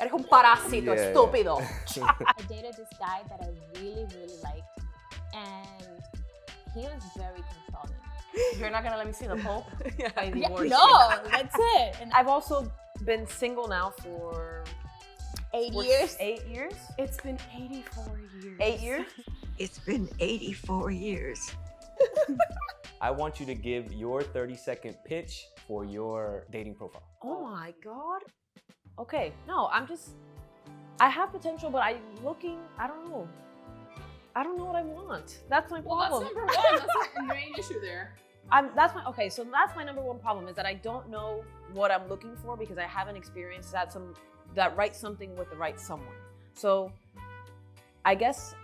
Eres un parásito, estúpido. I dated this guy that I really, really liked, and he was very controlling. You're not gonna let me see the Pope? Yeah. I divorce No, that's it. And I've also been single now for 8 years. 8 years? It's been 84 years. 8 years? It's been 84 years. I want you to give your 30-second pitch for your dating profile. Oh my God. Okay, no, I have potential, but I don't know. I don't know what I want. That's my Well, problem. that's number one. That's the main issue there. So that's my number one problem is that I don't know what I'm looking for because I haven't experienced that right something with the right someone. So I guess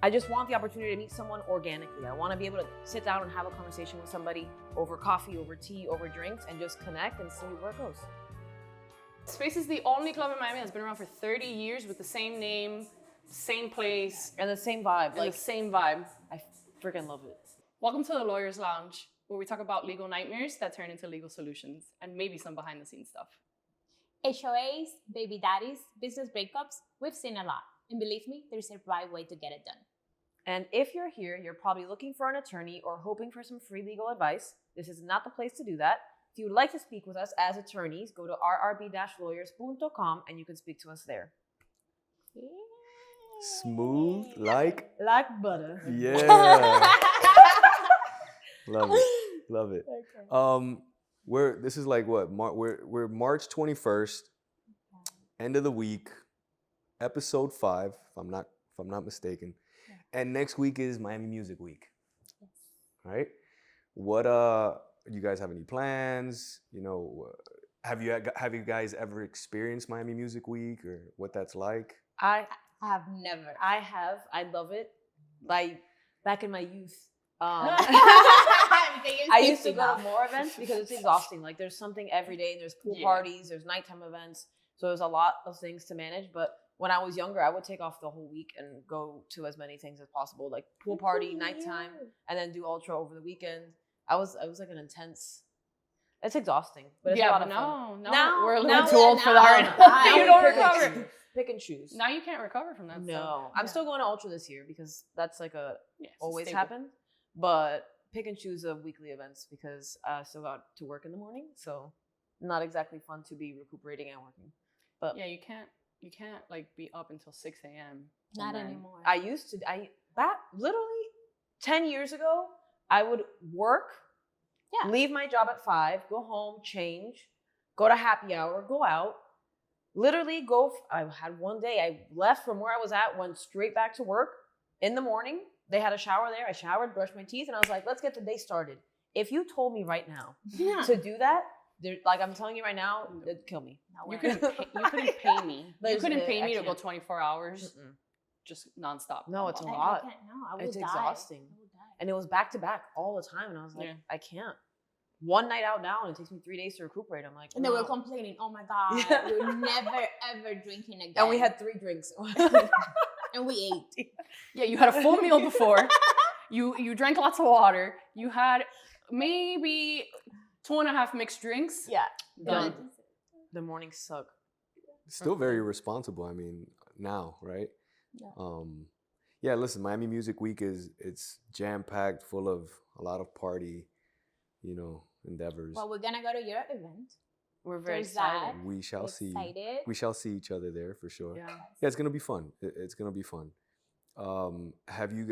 I just want the opportunity to meet someone organically. I want to be able to sit down and have a conversation with somebody over coffee, over tea, over drinks, and just connect and see where it goes. Space is the only club in Miami that's been around for 30 years with the same name, same place, And the same vibe. and the same vibe. I freaking love it. Welcome to the Lawyer's Lounge, where we talk about legal nightmares that turn into legal solutions, and maybe some behind-the-scenes stuff. HOAs, baby daddies, business breakups, we've seen a lot. And believe me, there's a right way to get it done. And if you're here, you're probably looking for an attorney or hoping for some free legal advice. This is not the place to do that. If you would like to speak with us as attorneys, go to rrb-lawyers.com and you can speak to us there. Smooth like Like butter. yeah. Love it. Love it. Okay. This is like what? We're March 21st, end of the week, episode 5, if I'm not mistaken. Yeah. And next week is Miami Music Week. Yes. Right? What you guys have any plans? You know, have you guys ever experienced Miami Music Week or what that's like? I have never. I have. I love it. Like back in my youth. I used to go to more events because it's exhausting. Like there's something every day. There's pool parties. There's nighttime events. So there's a lot of things to manage. But when I was younger, I would take off the whole week and go to as many things as possible, like pool party, nighttime, and then do ultra over the weekend. I was like an intense. It's exhausting, but it's a lot of fun. No, we're a little now- too old for now- that. now You we don't pick and recover. choose. Pick and choose. Now you can't recover from that. No, I'm still going to ultra this year because that's like it's always stable. happen. But pick and choose of weekly events because I still got to work in the morning, so not exactly fun to be recuperating and working. But Yeah, you can't like be up until 6 a.m. Not and then- anymore. back literally 10 years ago, I would work, leave my job at 5, go home, change, go to happy hour, go out, literally I had one day, I left from where I was at, went straight back to work in the morning. They had a shower there. I showered, brushed my teeth, and I was like, let's get the day started. If you told me right now to do that, like I'm telling you right now, it'd kill me. You couldn't pay me. You couldn't pay me to go can't. 24 hours just nonstop. No, it's a I lot. can't, no, I would It's die. exhausting. I would die. And it was back to back all the time. And I was like, Yeah. I can't. One night out now, and it takes me 3 days to recuperate. I'm like, And they no. were complaining, oh my God, Yeah. we're never ever drinking again. And we had 3 drinks. and we ate. Yeah, you had a full meal before. You drank lots of water. You had maybe 2.5 mixed drinks. Yeah. Done. The mornings suck. Still very responsible. I mean, now, right? Yeah. Yeah, listen, Miami Music Week it's jam-packed, full of a lot of party, endeavors. Well, we're gonna go to your event. We're very There's excited. that. We shall see. Excited. We shall see each other there for sure. Yeah. Yeah, it's gonna be fun. It's gonna be fun. Have you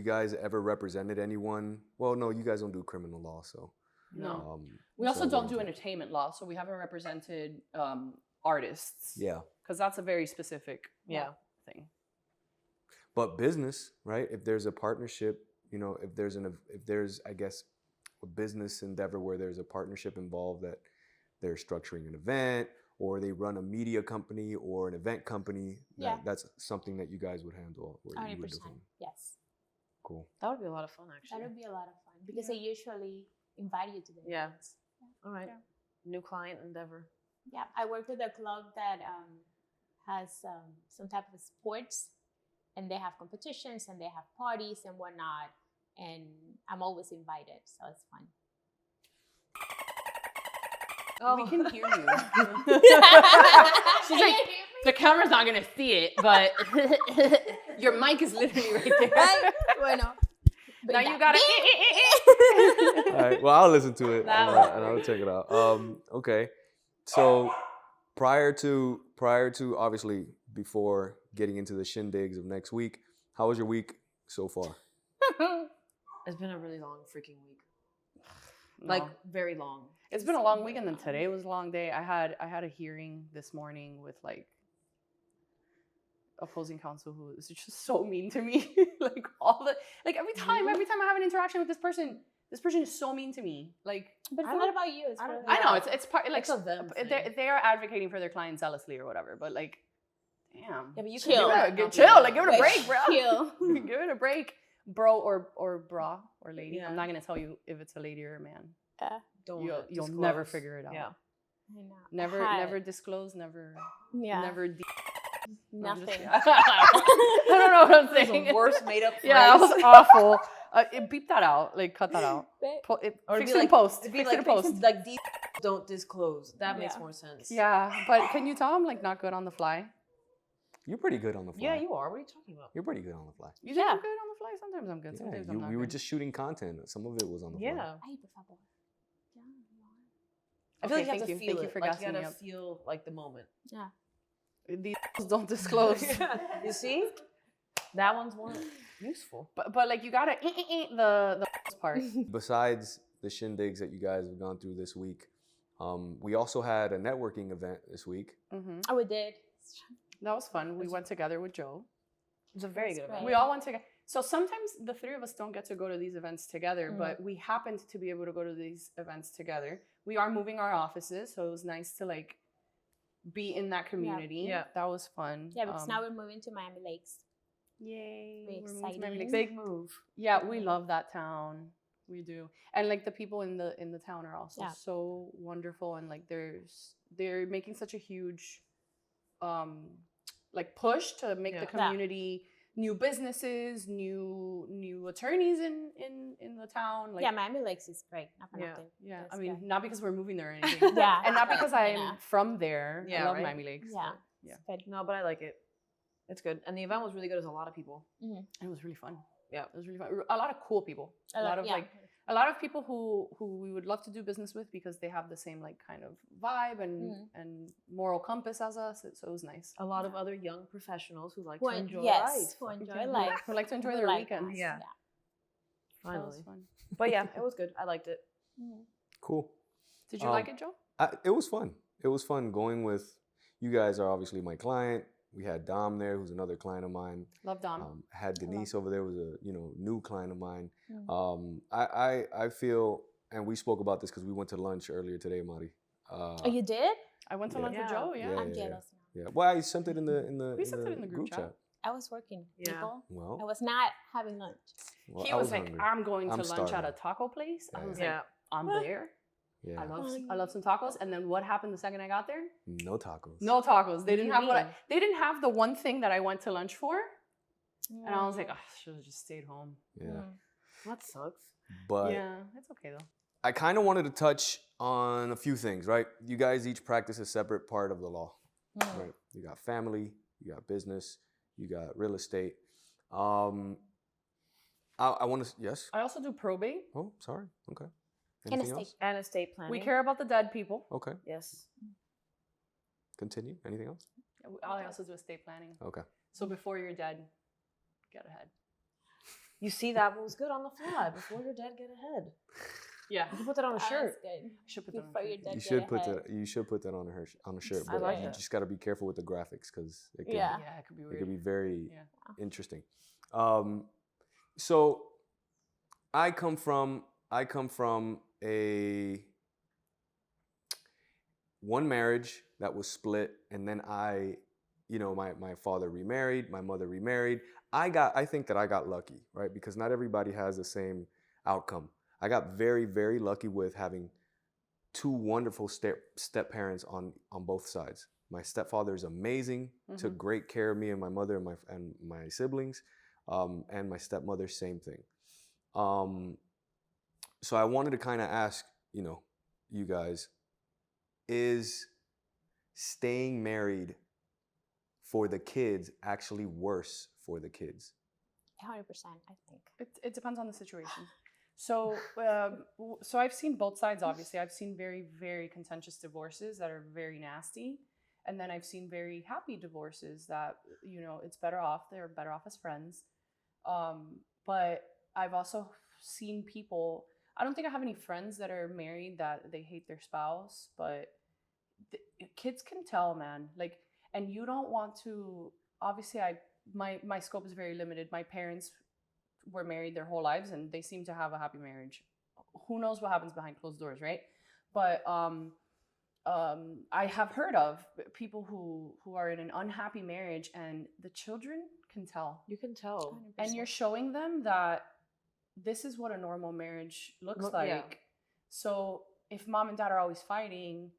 guys ever represented anyone? Well, no, you guys don't do criminal law, so. No. We also so don't do we're- entertainment law, so we haven't represented artists. Yeah, Because that's a very specific thing. but business, right? If there's a partnership, if there's I guess a business endeavor where there's a partnership involved that they're structuring an event or they run a media company or an event company, that's something that you guys would handle. Or you would 100%. define. Yes. Cool. That would be a lot of fun, actually. That would be a lot of fun because they usually invite you to the Yeah. events. All right. Yeah. New client endeavor. Yeah, I worked at a club that has some type of sports, and they have competitions and they have parties and whatnot, and I'm always invited, so it's fun. We can hear you. She's like, the camera's not gonna see it, but your mic is literally right there. Right? Bueno. Now you gotta. All right. Well, I'll listen to it and I'll check it out. Okay. So prior to obviously before getting into the shindigs of next week, how was your week so far? It's been a really long freaking week. No. Like very long. It's been a long week, and then today was a long day. I had a hearing this morning with like opposing counsel who is just so mean to me. Like every time I have an interaction with this person is so mean to me. Like, But it's not about you. It's for I know it's part like It's a them thing. they are advocating for their client zealously or whatever. But like, damn, Yeah, but you Chill. chill. Like, give it a break, bro. Chill. Give it a break, bro or bra or lady. Yeah. I'm not gonna tell you if it's a lady or a man. Don't You'll never figure it out. Yeah. I know. Never disclose. Never. Yeah. Never. Nothing. I don't know what I'm It's saying. the worst made up phrase. Yeah, that was awful. Beep that out. Like, cut that out. Or Fix it'd it be in post. It'd be Fix it in like post. like these don't disclose. That makes Yeah. more sense. Yeah, but can you tell I'm like not good on the fly? You're pretty good on the fly. Yeah, you are. What are you talking about? You're pretty good on the fly. You think I'm good on the fly? Sometimes I'm good. Yeah, Sometimes I'm not we were good. just shooting content. Some of it was on the fly. Yeah. Ay, por favor. I feel Okay, like you have to thank feel you it. for Like you gassing me gotta up. feel like the moment. Yeah. These don't disclose. You see? That one's more useful. but like you gotta the part. Besides the shindigs that you guys have gone through this week, we also had a networking event this week. Mm-hmm. Oh, we did. That was fun. We went together with Joe. It was a very That's good great. event. We all went together. So sometimes the three of us don't get to go to these events together, but we happened to be able to go to these events together. We are moving our offices, so it was nice to like be in that community. Yeah. That was fun. Yeah, because now we're moving to Miami Lakes. Yay. Very we're moving to Miami exciting. Lakes. Big move. Yeah, we love that town. We do. And like the people in the town are also so wonderful, and like they're making such a huge like push to make the community new businesses, new attorneys in the town. Like, Yeah, Miami Lakes is great. Not for Yeah. nothing. yeah. That's I mean, good. not because we're moving there or anything. Yeah. And not because I'm Yeah. from there. I Yeah, love right? Miami Lakes. Yeah. but yeah. It's good. No, but I like it. It's good. And the event was really good. There's a lot of people. It was really fun. Yeah. It was really fun. A lot of cool people. A lot of yeah. like a lot of people who we would love to do business with because they have the same like kind of vibe and moral compass as us. So it was nice. A lot of other young professionals who like Who to enjoy yes, life. who enjoy life. Who like to enjoy Who their like weekends. us, Yeah. That Finally. was fun. But yeah, it was good. I liked it. Cool. Did you like it, Joe? It was fun. It was fun going with you guys. Are obviously my client. We had Dom there, who's another client of mine. Love Dom. Had Denise over there, was a new client of mine. I feel, and we spoke about this because we went to lunch earlier today, Marty. Oh, you did? I went to yeah. lunch with Joe. Yeah. I'm jealous now. Yeah. Well, I sent it in the We sent it in the group chat. I was working. Yeah. People. I Well, was not having lunch. He I was like, hungry. "I'm going to I'm lunch at a starving. taco place." I was Yeah. like, "I'm there. Yeah. I love some tacos." And then what happened the second I got there? No tacos. No tacos. They didn't you have mean? they didn't have the one thing that I went to lunch for, Mm. and I was like, "Oh, should have just stayed home." Yeah. That sucks. But Yeah, it's okay though. I kind of wanted to touch on a few things, right? You guys each practice a separate part of the law, right? You got family, you got business, you got real estate. I want to, yes? I also do probate. Oh, sorry. Okay. And Anything estate. else? And estate planning. We care about the dead people. Okay. Yes. Continue. Anything else? I also do estate planning. Okay. So before you're dead, get ahead. You see, that was good on the fly. Before you're dead, get ahead. Yeah. You can put that on a shirt. Good. I should put that on Before a you're shirt. dead, You get should put ahead. that. You should put that on a shirt, I but like you that. just got to be careful with the graphics because it can, Yeah. Yeah, it could be it weird. could be very Yeah. interesting. So I come from a one marriage that was split, and then my father remarried, my mother remarried. I think that I got lucky, right? Because not everybody has the same outcome. I got very, very lucky with having two wonderful step parents on both sides. My stepfather is amazing, took great care of me and my mother and my siblings, and my stepmother, same thing. So I wanted to kind of ask, you guys, is staying married for the kids actually worse for the kids? 100%, I think. It depends on the situation. So, so I've seen both sides. Obviously, I've seen very, very contentious divorces that are very nasty, and then I've seen very happy divorces that, you know, it's better off. They're better off as friends. But I've also seen people. I don't think I have any friends that are married that they hate their spouse, but kids can tell, man. Like, and you don't want to. Obviously, my scope is very limited. My parents were married their whole lives and they seem to have a happy marriage. Who knows what happens behind closed doors, right? But I have heard of people who are in an unhappy marriage and the children can tell. You can tell. 100%. And you're showing them that this is what a normal marriage looks like. Yeah. So if mom and dad are always fighting,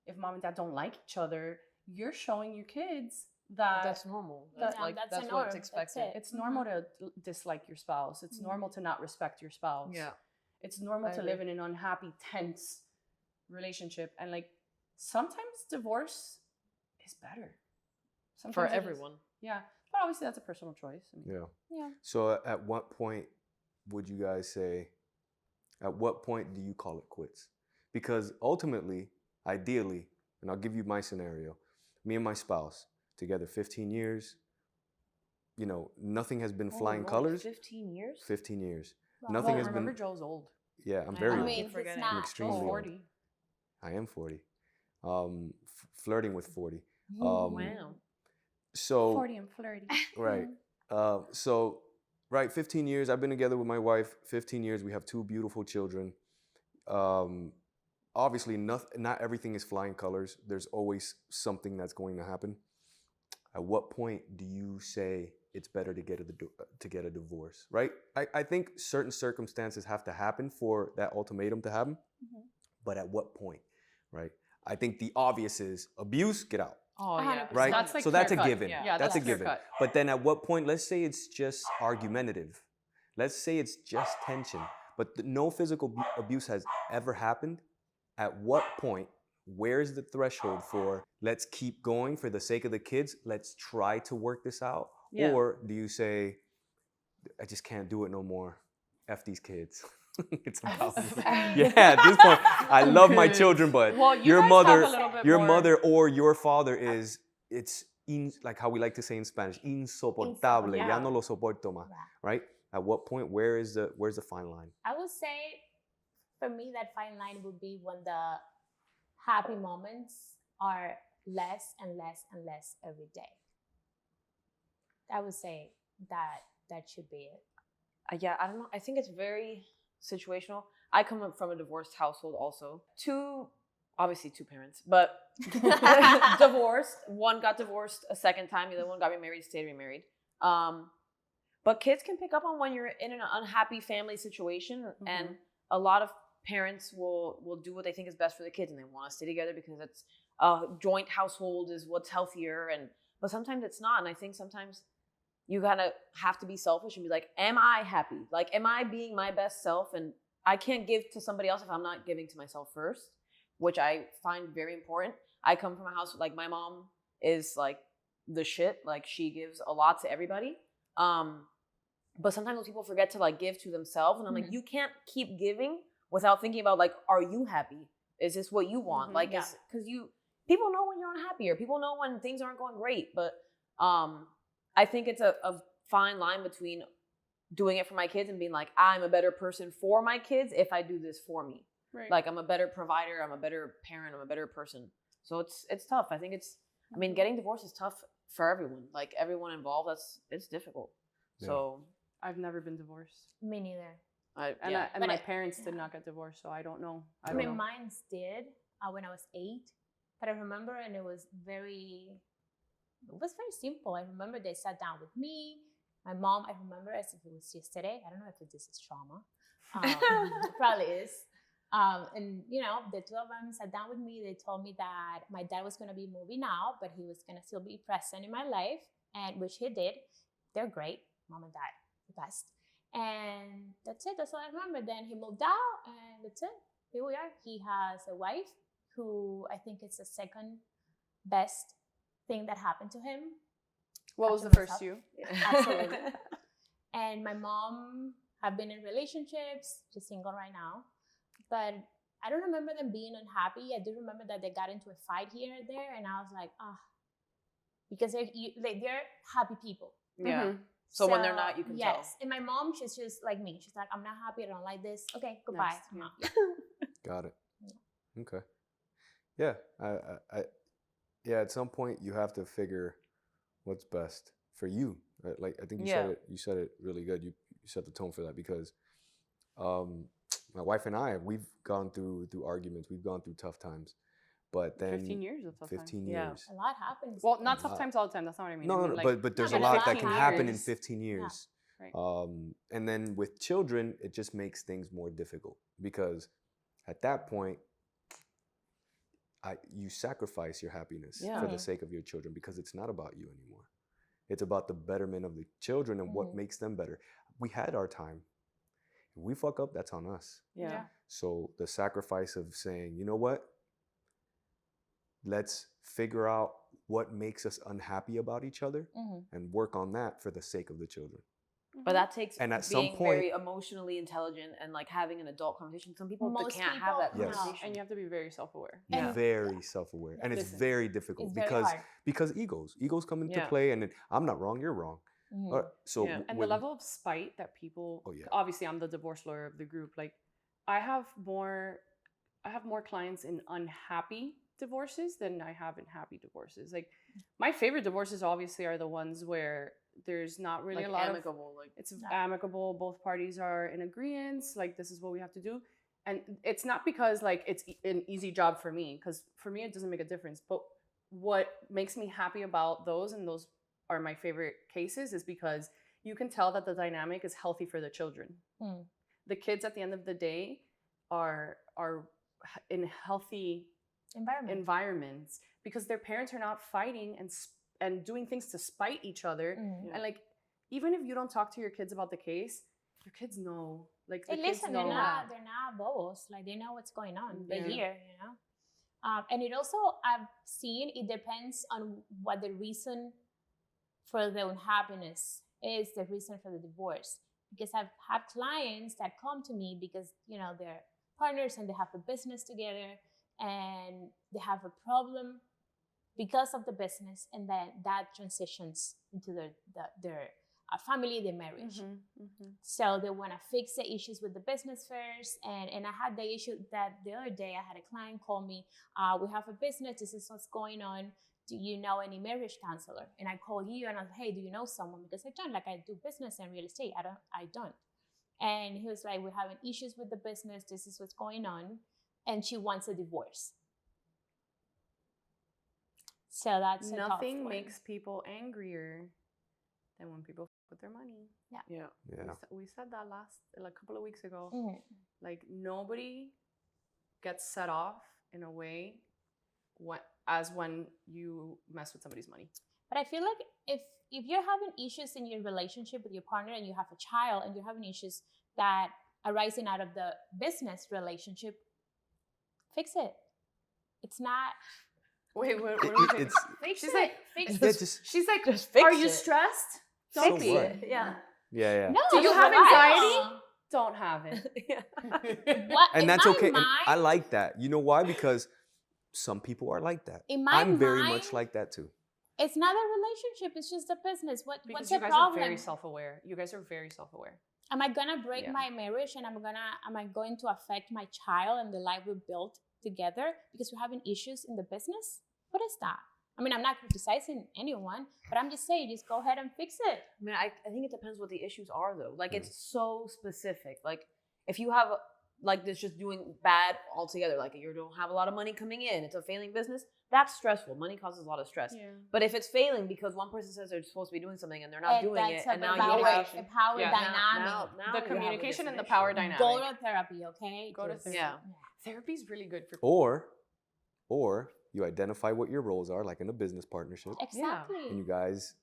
if mom and dad don't like each other, you're showing your kids that That's normal. That- That's like that's that's a what's norm. expected. That's it. it's normal to dislike your spouse. It's normal to not respect your spouse. Yeah. It's normal I to agree. live in an unhappy, tense relationship. And like sometimes divorce is better. For Sometimes it is. everyone. Yeah. But obviously that's a personal choice. I mean, Yeah. Yeah. So at what point would you guys say, at what point do you call it quits? Because ultimately, ideally, and I'll give you my scenario, me and my spouse, together 15 years, you know, nothing has been flying colors. 15 years? 15 years. Wow. Nothing well, has remember been, Joe's old. yeah, I'm I very know. I old. mean, keep it's forgetting. not I'm extremely Joe's old. 40. I am 40. Flirting with 40. Wow. So, 40 and flirty. right. So, right, 15 years. I've been together with my wife 15 years. We have 2 beautiful children. Obviously, not everything is flying colors. There's always something that's going to happen. At what point do you say it's better to get a divorce, right? I think certain circumstances have to happen for that ultimatum to happen. Mhm. But at what point, right? I think the obvious is abuse, get out. Oh, yeah. 100%. Right? That's like So that's a clear-cut. given. Yeah, That's a clear given. cut. But then at what point, let's say it's just argumentative. Let's say it's just tension, but no physical abuse has ever happened. At what point, where's the threshold for let's keep going for the sake of the kids, let's try to work this out? Yeah. Or do you say, I just can't do it no more, F these kids? It's about me. Yeah, at this point, I love my children, but Well, you your guys mother, talk a little bit your more- mother or your father is, like how we like to say in Spanish, insoportable. Yeah. Ya no lo soporto más, Yeah. right? At what point, where's the fine line? I would say, for me, that fine line would be when the happy moments are less and less and less every day. I would say that should be it. Yeah, I don't know. I think it's very situational. I come up from a divorced household also. Obviously two parents, but divorced. One got divorced a second time. The other one got remarried, stayed remarried. But kids can pick up on when you're in an unhappy family situation, and a lot of parents will do what they think is best for the kids, and they want to stay together because it's a joint household is what's healthier. But sometimes it's not, and I think sometimes you gotta have to be selfish and be like, am I happy? Like, am I being my best self? And I can't give to somebody else if I'm not giving to myself first, which I find very important. I come from a house, like my mom is like the shit. Like she gives a lot to everybody. But sometimes those people forget to like give to themselves. And I'm like, you can't keep giving without thinking about like, are you happy? Is this what you want? Like, Yeah. because people know when you're unhappy or people know when things aren't going great. But I think it's a fine line between doing it for my kids and being like, I'm a better person for my kids if I do this for me. Right. Like I'm a better provider, I'm a better parent, I'm a better person. So it's tough. I think getting divorced is tough for everyone. Like everyone involved, it's difficult. Yeah. So I've never been divorced. Me neither. And But my it- parents did yeah. not get divorced, so I don't know. I mean, mine did when I was 8, but I remember, and it was very simple. I remember they sat down with me, my mom. I remember as if it was yesterday. I don't know if this is trauma. It probably is. And the two of them sat down with me. They told me that my dad was going to be moving out, but he was going to still be present in my life, and which he did. They're great, mom and dad, the best. And that's it. That's all I remember. Then he moved out, and that's it. Here we are. He has a wife who I think it's the second best thing that happened to him. What was after the first myself. you? Absolutely. And my mom have been in relationships, she's single right now. But I don't remember them being unhappy. I do remember that they got into a fight here and there, and I was like, because they're happy people. Yeah. Mhm. So when they're not, you can tell. Yes. And my mom, she's just like me. She's like, I'm not happy. I don't like this. Okay, goodbye. Next, I'm yeah. out. Got it. Okay. Yeah. Yeah. At some point, you have to figure what's best for you. Right? Like I think you said it really good. You set the tone for that because, my wife and I, we've gone through arguments. We've gone through tough times, but then 15 years of tough 15 time. Yeah. years. A lot happens. Well, not A tough lot. times all the time. That's not what I mean. No, I no, mean, no, like, but there's No, a but lot it's that 15 can happen in years. 15 years. Right. And then with children, it just makes things more difficult because at that point, you sacrifice your happiness Yeah. for the sake of your children because it's not about you anymore. It's about the betterment of the children and what makes them better. We had our time. If we fuck up, that's on us. yeah. So the sacrifice of saying, you know what? Let's figure out what makes us unhappy about each other and work on that for the sake of the children. But that takes And at being some point- very emotionally intelligent and like having an adult conversation. Some people Most can't have people- that Yes. conversation. And you have to be very self-aware. Yeah. Very self-aware. And it's Listen, very difficult It's very because hard. egos come into Yeah. play and then, I'm not wrong, you're wrong. So Yeah. And the when- level of spite that people Oh, yeah. obviously I'm the divorce lawyer of the group. Like I have more clients in unhappy divorces than I have in happy divorces. Like my favorite divorces obviously are the ones where there's not really Like a lot amicable, like it's amicable, both parties are in agreement, like this is what we have to do. And it's not because like it's an easy job for me, because for me it doesn't make a difference. But what makes me happy about those, and those are my favorite cases, is because you can tell that the dynamic is healthy for the children. The kids at the end of the day are in healthy environments because their parents are not fighting and doing things to spite each other. And like even if you don't talk to your kids about the case, your kids know. Like the Hey, kids listen, know. they're not bobos. Like they know what's going on. They Yeah. hear, and it also, I've seen, it depends on what the reason for the unhappiness is, the reason for the divorce. Because I've had clients that come to me because they're partners and they have a business together and they have a problem because of the business, and then that transitions into their family, their marriage. So they want to fix the issues with the business first. And I had the issue that the other day I had a client call me, we have a business, this is what's going on. Do you know any marriage counselor? And I called you and I was like, hey, do you know someone? Because I don't, like I do business and real estate. I don't. And he was like, we're having issues with the business. This is what's going on. And she wants a divorce. So that's Nothing makes people angrier than when people with their money. yeah. We said that a couple of weeks ago. Mm-hmm. Like nobody gets set off in a way as when you mess with somebody's money. But I feel like if you're having issues in your relationship with your partner and you have a child and you're having issues that are arising out of the business relationship, fix it. It's not. Wait, what are we saying? It's Fix She's it. like, Fix yeah, it. just she's like, Just fix are you it. stressed? So Don't Fix be. what? it. Yeah. yeah. No, Do you no, have but anxiety? Don't have it. Yeah. What, And in that's my okay. And mind, I like that. You know why? Because some people are like that. in my I'm very mind, much like that too. it's not a relationship. It's just a business. What's Because the you guys problem? are very self-aware. You guys are very self-aware. Am I gonna break Yeah. my marriage and am I going to affect my child and the life we built together because we're having issues in the business? What is that? I mean, I'm not criticizing anyone, but I'm just saying, just go ahead and fix it. I mean, I think it depends what the issues are, though. Like, it's so specific. Like, if you have, like, this just doing bad altogether, like, you don't have a lot of money coming in, it's a failing business, that's stressful. Money causes a lot of stress. Yeah. But if it's failing because one person says they're supposed to be doing something and they're not doing it, and now you have... a power Yeah. dynamic. Now The you have a communication and the different power issue. dynamic. Go to therapy, okay? Go to Just- therapy. Yeah. Therapy is really good for Or you identify what your roles are, like in a business partnership, Exactly. and you guys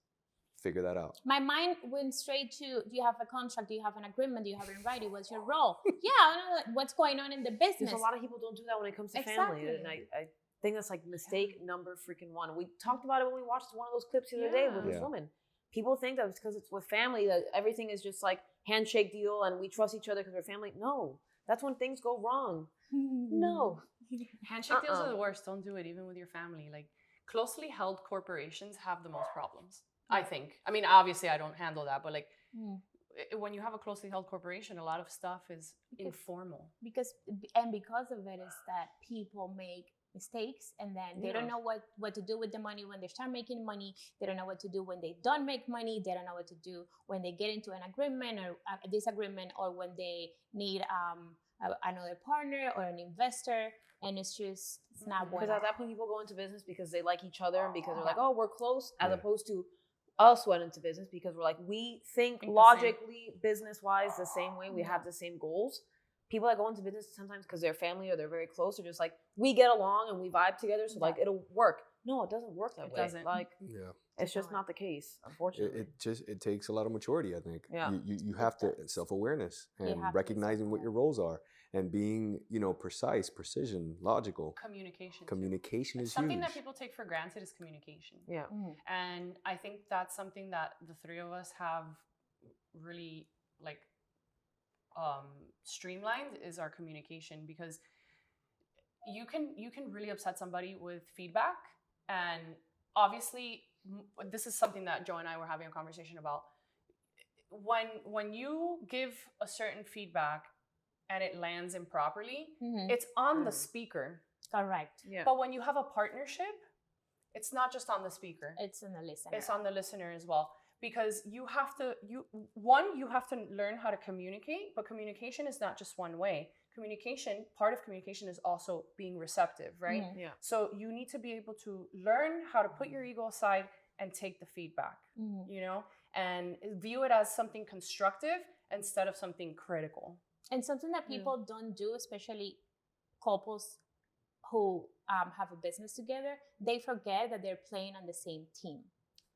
figure that out. My mind went straight to, do you have a contract? Do you have an agreement? Do you have it in writing? What's your role? Yeah, I don't know what's going on in the business. Because a lot of people don't do that when it comes to family. And I think that's like mistake number freaking one. We talked about it when we watched one of those clips the other day with this woman. People think that because it's with family that everything is just like handshake deal and we trust each other because we're family. No, that's when things go wrong. No. Handshake deals are the worst. Don't do it, even with your family. Like, closely held corporations have the most problems, I think. I mean, obviously, I don't handle that, but like, when you have a closely held corporation, a lot of stuff is informal. Because of it is that people make mistakes and then they don't know what to do with the money when they start making money. They don't know what to do when they don't make money. They don't know what to do when they get into an agreement or a disagreement, or when they need another partner or an investor. And it's not because at that point people go into business because they like each other and because they're like, oh, we're close, as opposed to us went into business because we're like, we think logically, business wise, the same way. We have the same goals. People that go into business sometimes because they're family or they're very close are just like, we get along and we vibe together, so like it'll work. No, it doesn't work that way. Doesn't. Like, it's just not the case, unfortunately. It takes a lot of maturity, I think. Yeah. You have to self-awareness and recognizing what your roles are and being, precise, precision, logical. Communication is something huge. that people take for granted is communication. Yeah. And I think that's something that the three of us have really like streamlined is our communication, because you can really upset somebody with feedback. And obviously this is something that Joe and I were having a conversation about. When you give a certain feedback and it lands improperly, it's on the speaker. Correct. Yeah. But when you have a partnership, it's not just on the speaker. It's on the listener. It's on the listener as well. Because you have to learn how to communicate, but communication is not just one way. Part of communication is also being receptive, right? Yeah. So you need to be able to learn how to put your ego aside and take the feedback, and view it as something constructive instead of something critical. And something that people don't do, especially couples who have a business together, they forget that they're playing on the same team.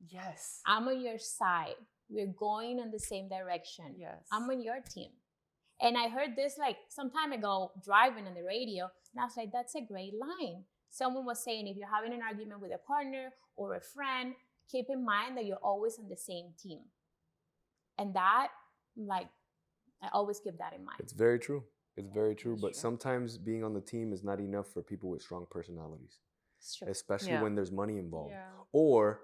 Yes. I'm on your side. We're going in the same direction. Yes. I'm on your team. And I heard this like some time ago driving on the radio, and I was like, that's a great line. Someone was saying, if you're having an argument with a partner or a friend, keep in mind that you're always on the same team. And that, like, I always keep that in mind. It's very true. It's very true. But sometimes being on the team is not enough for people with strong personalities. It's true. Especially when there's money involved. Yeah. Or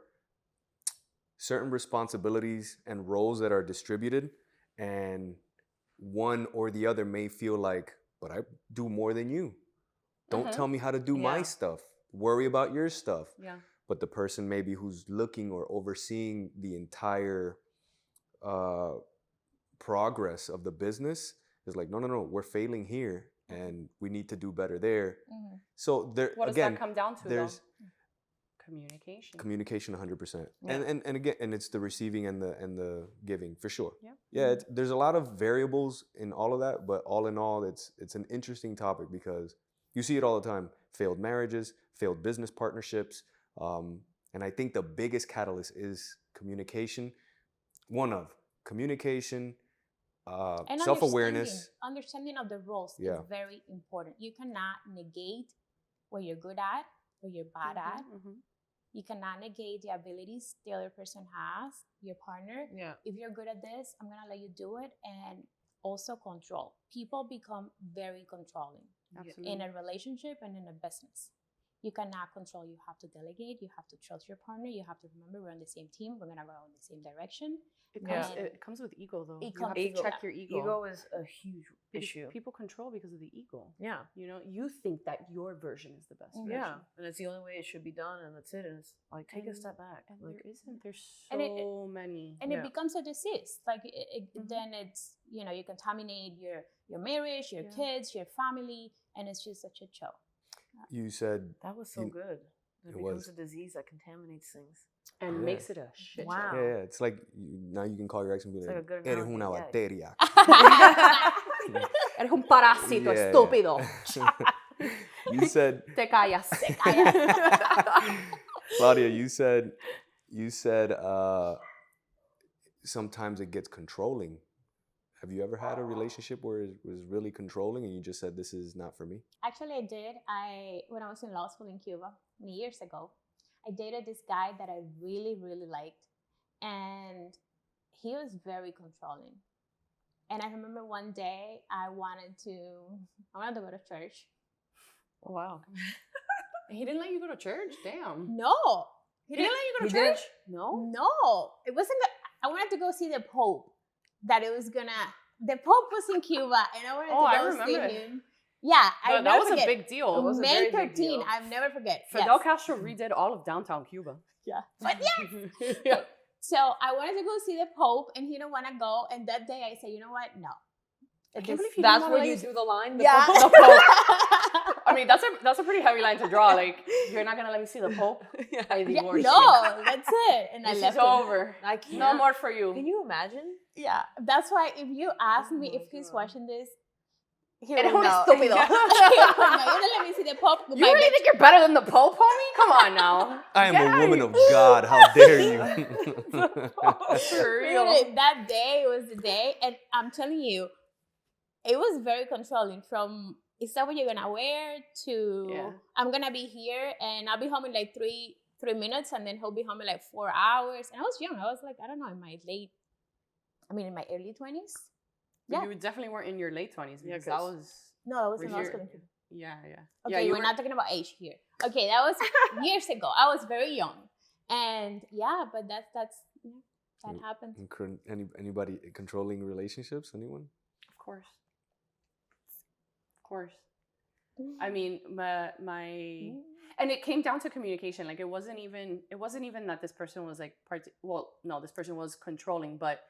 certain responsibilities and roles that are distributed, and one or the other may feel like, but I do more than you. Don't tell me how to do my stuff. Worry about your stuff. Yeah. But the person maybe who's looking or overseeing the entire progress of the business is like, no, we're failing here and we need to do better there. So there, what does again, that come down to? There's communication. 100%. And again, and it's the receiving and the giving for sure. Yeah. There's a lot of variables in all of that, but all in all, it's an interesting topic because you see it all the time. Failed marriages, failed business partnerships. And I think the biggest catalyst is communication. One of communication, and self-awareness. Understanding of the roles is very important. You cannot negate what you're good at, what you're bad at. You cannot negate the abilities the other person has, your partner. Yeah. If you're good at this, I'm going to let you do it. And also control. People become very controlling. Absolutely. In a relationship and in a business. You cannot control. You have to delegate. You have to trust your partner. You have to remember we're on the same team. We're going to go in the same direction. It comes with ego, though. You have to check your ego. Ego is a huge issue. People control because of the ego. Yeah. You think that your version is the best version. Yeah. And it's the only way it should be done, and that's it. And it's like, take a step back. And like, there isn't. There's so many. And it becomes a disease. Like, then it's, you contaminate your marriage, your kids, your family, and it's just such a show. You said that was so good. It becomes a disease that contaminates things. And makes it a shit wow. show. Yeah, it's like now you can call your ex and be like, eres una bacteria. Eres un parásito, estúpido. You said... Te callas. Claudia, you said sometimes it gets controlling. Have you ever had a relationship where it was really controlling and you just said, this is not for me? Actually, I did. When I was in law school in Cuba many years ago, I dated this guy that I really, really liked. And he was very controlling. And I remember one day I wanted to go to church. Wow. He didn't let you go to church? Damn. No. He didn't let you go to He church? No? No. It wasn't I wanted to go see the Pope. The Pope was in Cuba and I wanted to go see him. Yeah, But that was a big deal. was a May very big 13, deal. I'll never forget. Fidel Castro redid all of downtown Cuba. Yeah. But yes. Yeah. So I wanted to go see the Pope and he didn't want to go. And that day I said, you know what? No. I can't believe he That's didn't where wanna you let do the line? Yeah. The Pope. I mean, that's a pretty heavy line to draw. Like, you're not gonna let me see the Pope? I divorce you. No, that's it. And I This left is him. over. I can't. No more for you. Can you imagine? Yeah. That's why if you ask me Oh if my he's God. watching this, he Eres will un know. estúpido. No, you don't let me see the Pope. You really think you're better than the Pope, homie? Come on now. I am Get a out woman of of God. How dare you? For real. Really, that day was the day. And I'm telling you, it was very controlling from, is that what you're going to wear to, Yeah. I'm going to be here and I'll be home in like three minutes and then he'll be home in like 4 hours. And I was young. I was like, I don't know, in my early 20s. Yeah. You definitely weren't in your late 20s because that 'cause- was... No, I was in Were law you- school in Cuba. Yeah. Okay, you we're not talking about age here. Okay, that was years ago. I was very young. And yeah, but that happened. Anybody controlling relationships? Anyone? Of course. I mean, my and it came down to communication. Like it wasn't even that this person was like this person was controlling, but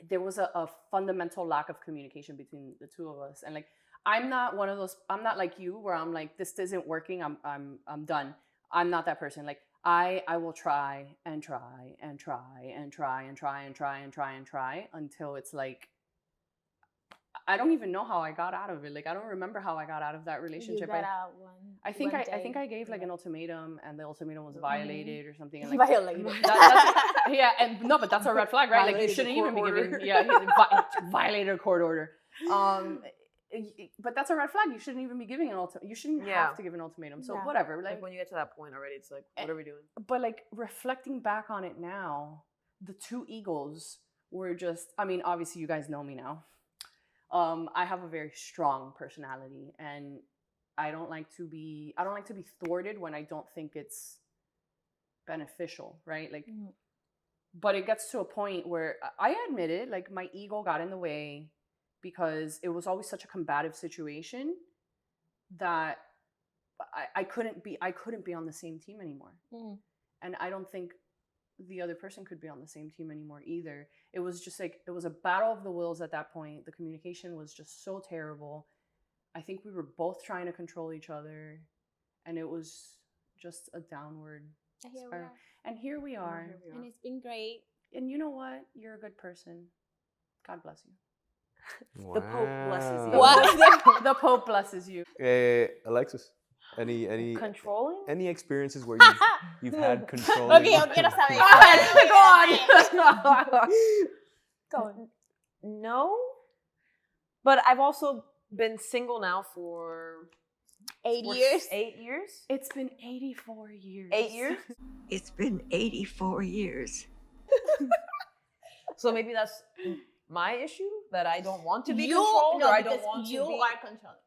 there was a fundamental lack of communication between the two of us. And like I'm not like you where I'm like, this isn't working, I'm done. I'm not that person. Like I will try and try and try and try and try and try and try and try until it's like I don't even know how I got out of it. Like I don't remember how I got out of that relationship. You got out one I think day. I gave like an ultimator and the ultimatum was violated or something. And like, Violated. yeah, and no, but that's a red flag, right? Like you Violated shouldn't the even be court giving. order. Yeah, violated a court order. But that's a red flag. You shouldn't even be giving an ultimatum. You shouldn't have to give an ultimatum. So Yeah. whatever. Like Like, when you get to that point already, it's like, what are we doing? but like reflecting back on it now, the two egos were just. I mean, obviously you guys know me now. I have a very strong personality, and I don't like to be thwarted when I don't think it's beneficial, right? Like, but it gets to a point where I admit it, like my ego got in the way because it was always such a combative situation that I couldn't be on the same team anymore. And I don't think the other person could be on the same team anymore either. It was just like, it was a battle of the wills at that point. The communication was just so terrible. I think we were both trying to control each other, and it was just a downward spiral. And here we are. And it's been great. And you know what? You're a good person. God bless you. The Pope blesses you. What? The Pope blesses you. Alexis, any Controlling? any experiences where you've had control? Okay, yo quiero saber. Go on. No, but I've also been single now for 8 years. 8 years. It's been 84 years. 8 years. It's been 84 years. So maybe that's my issue, that I don't want to be You- controlled, no, or I don't because want to you be. are controlling.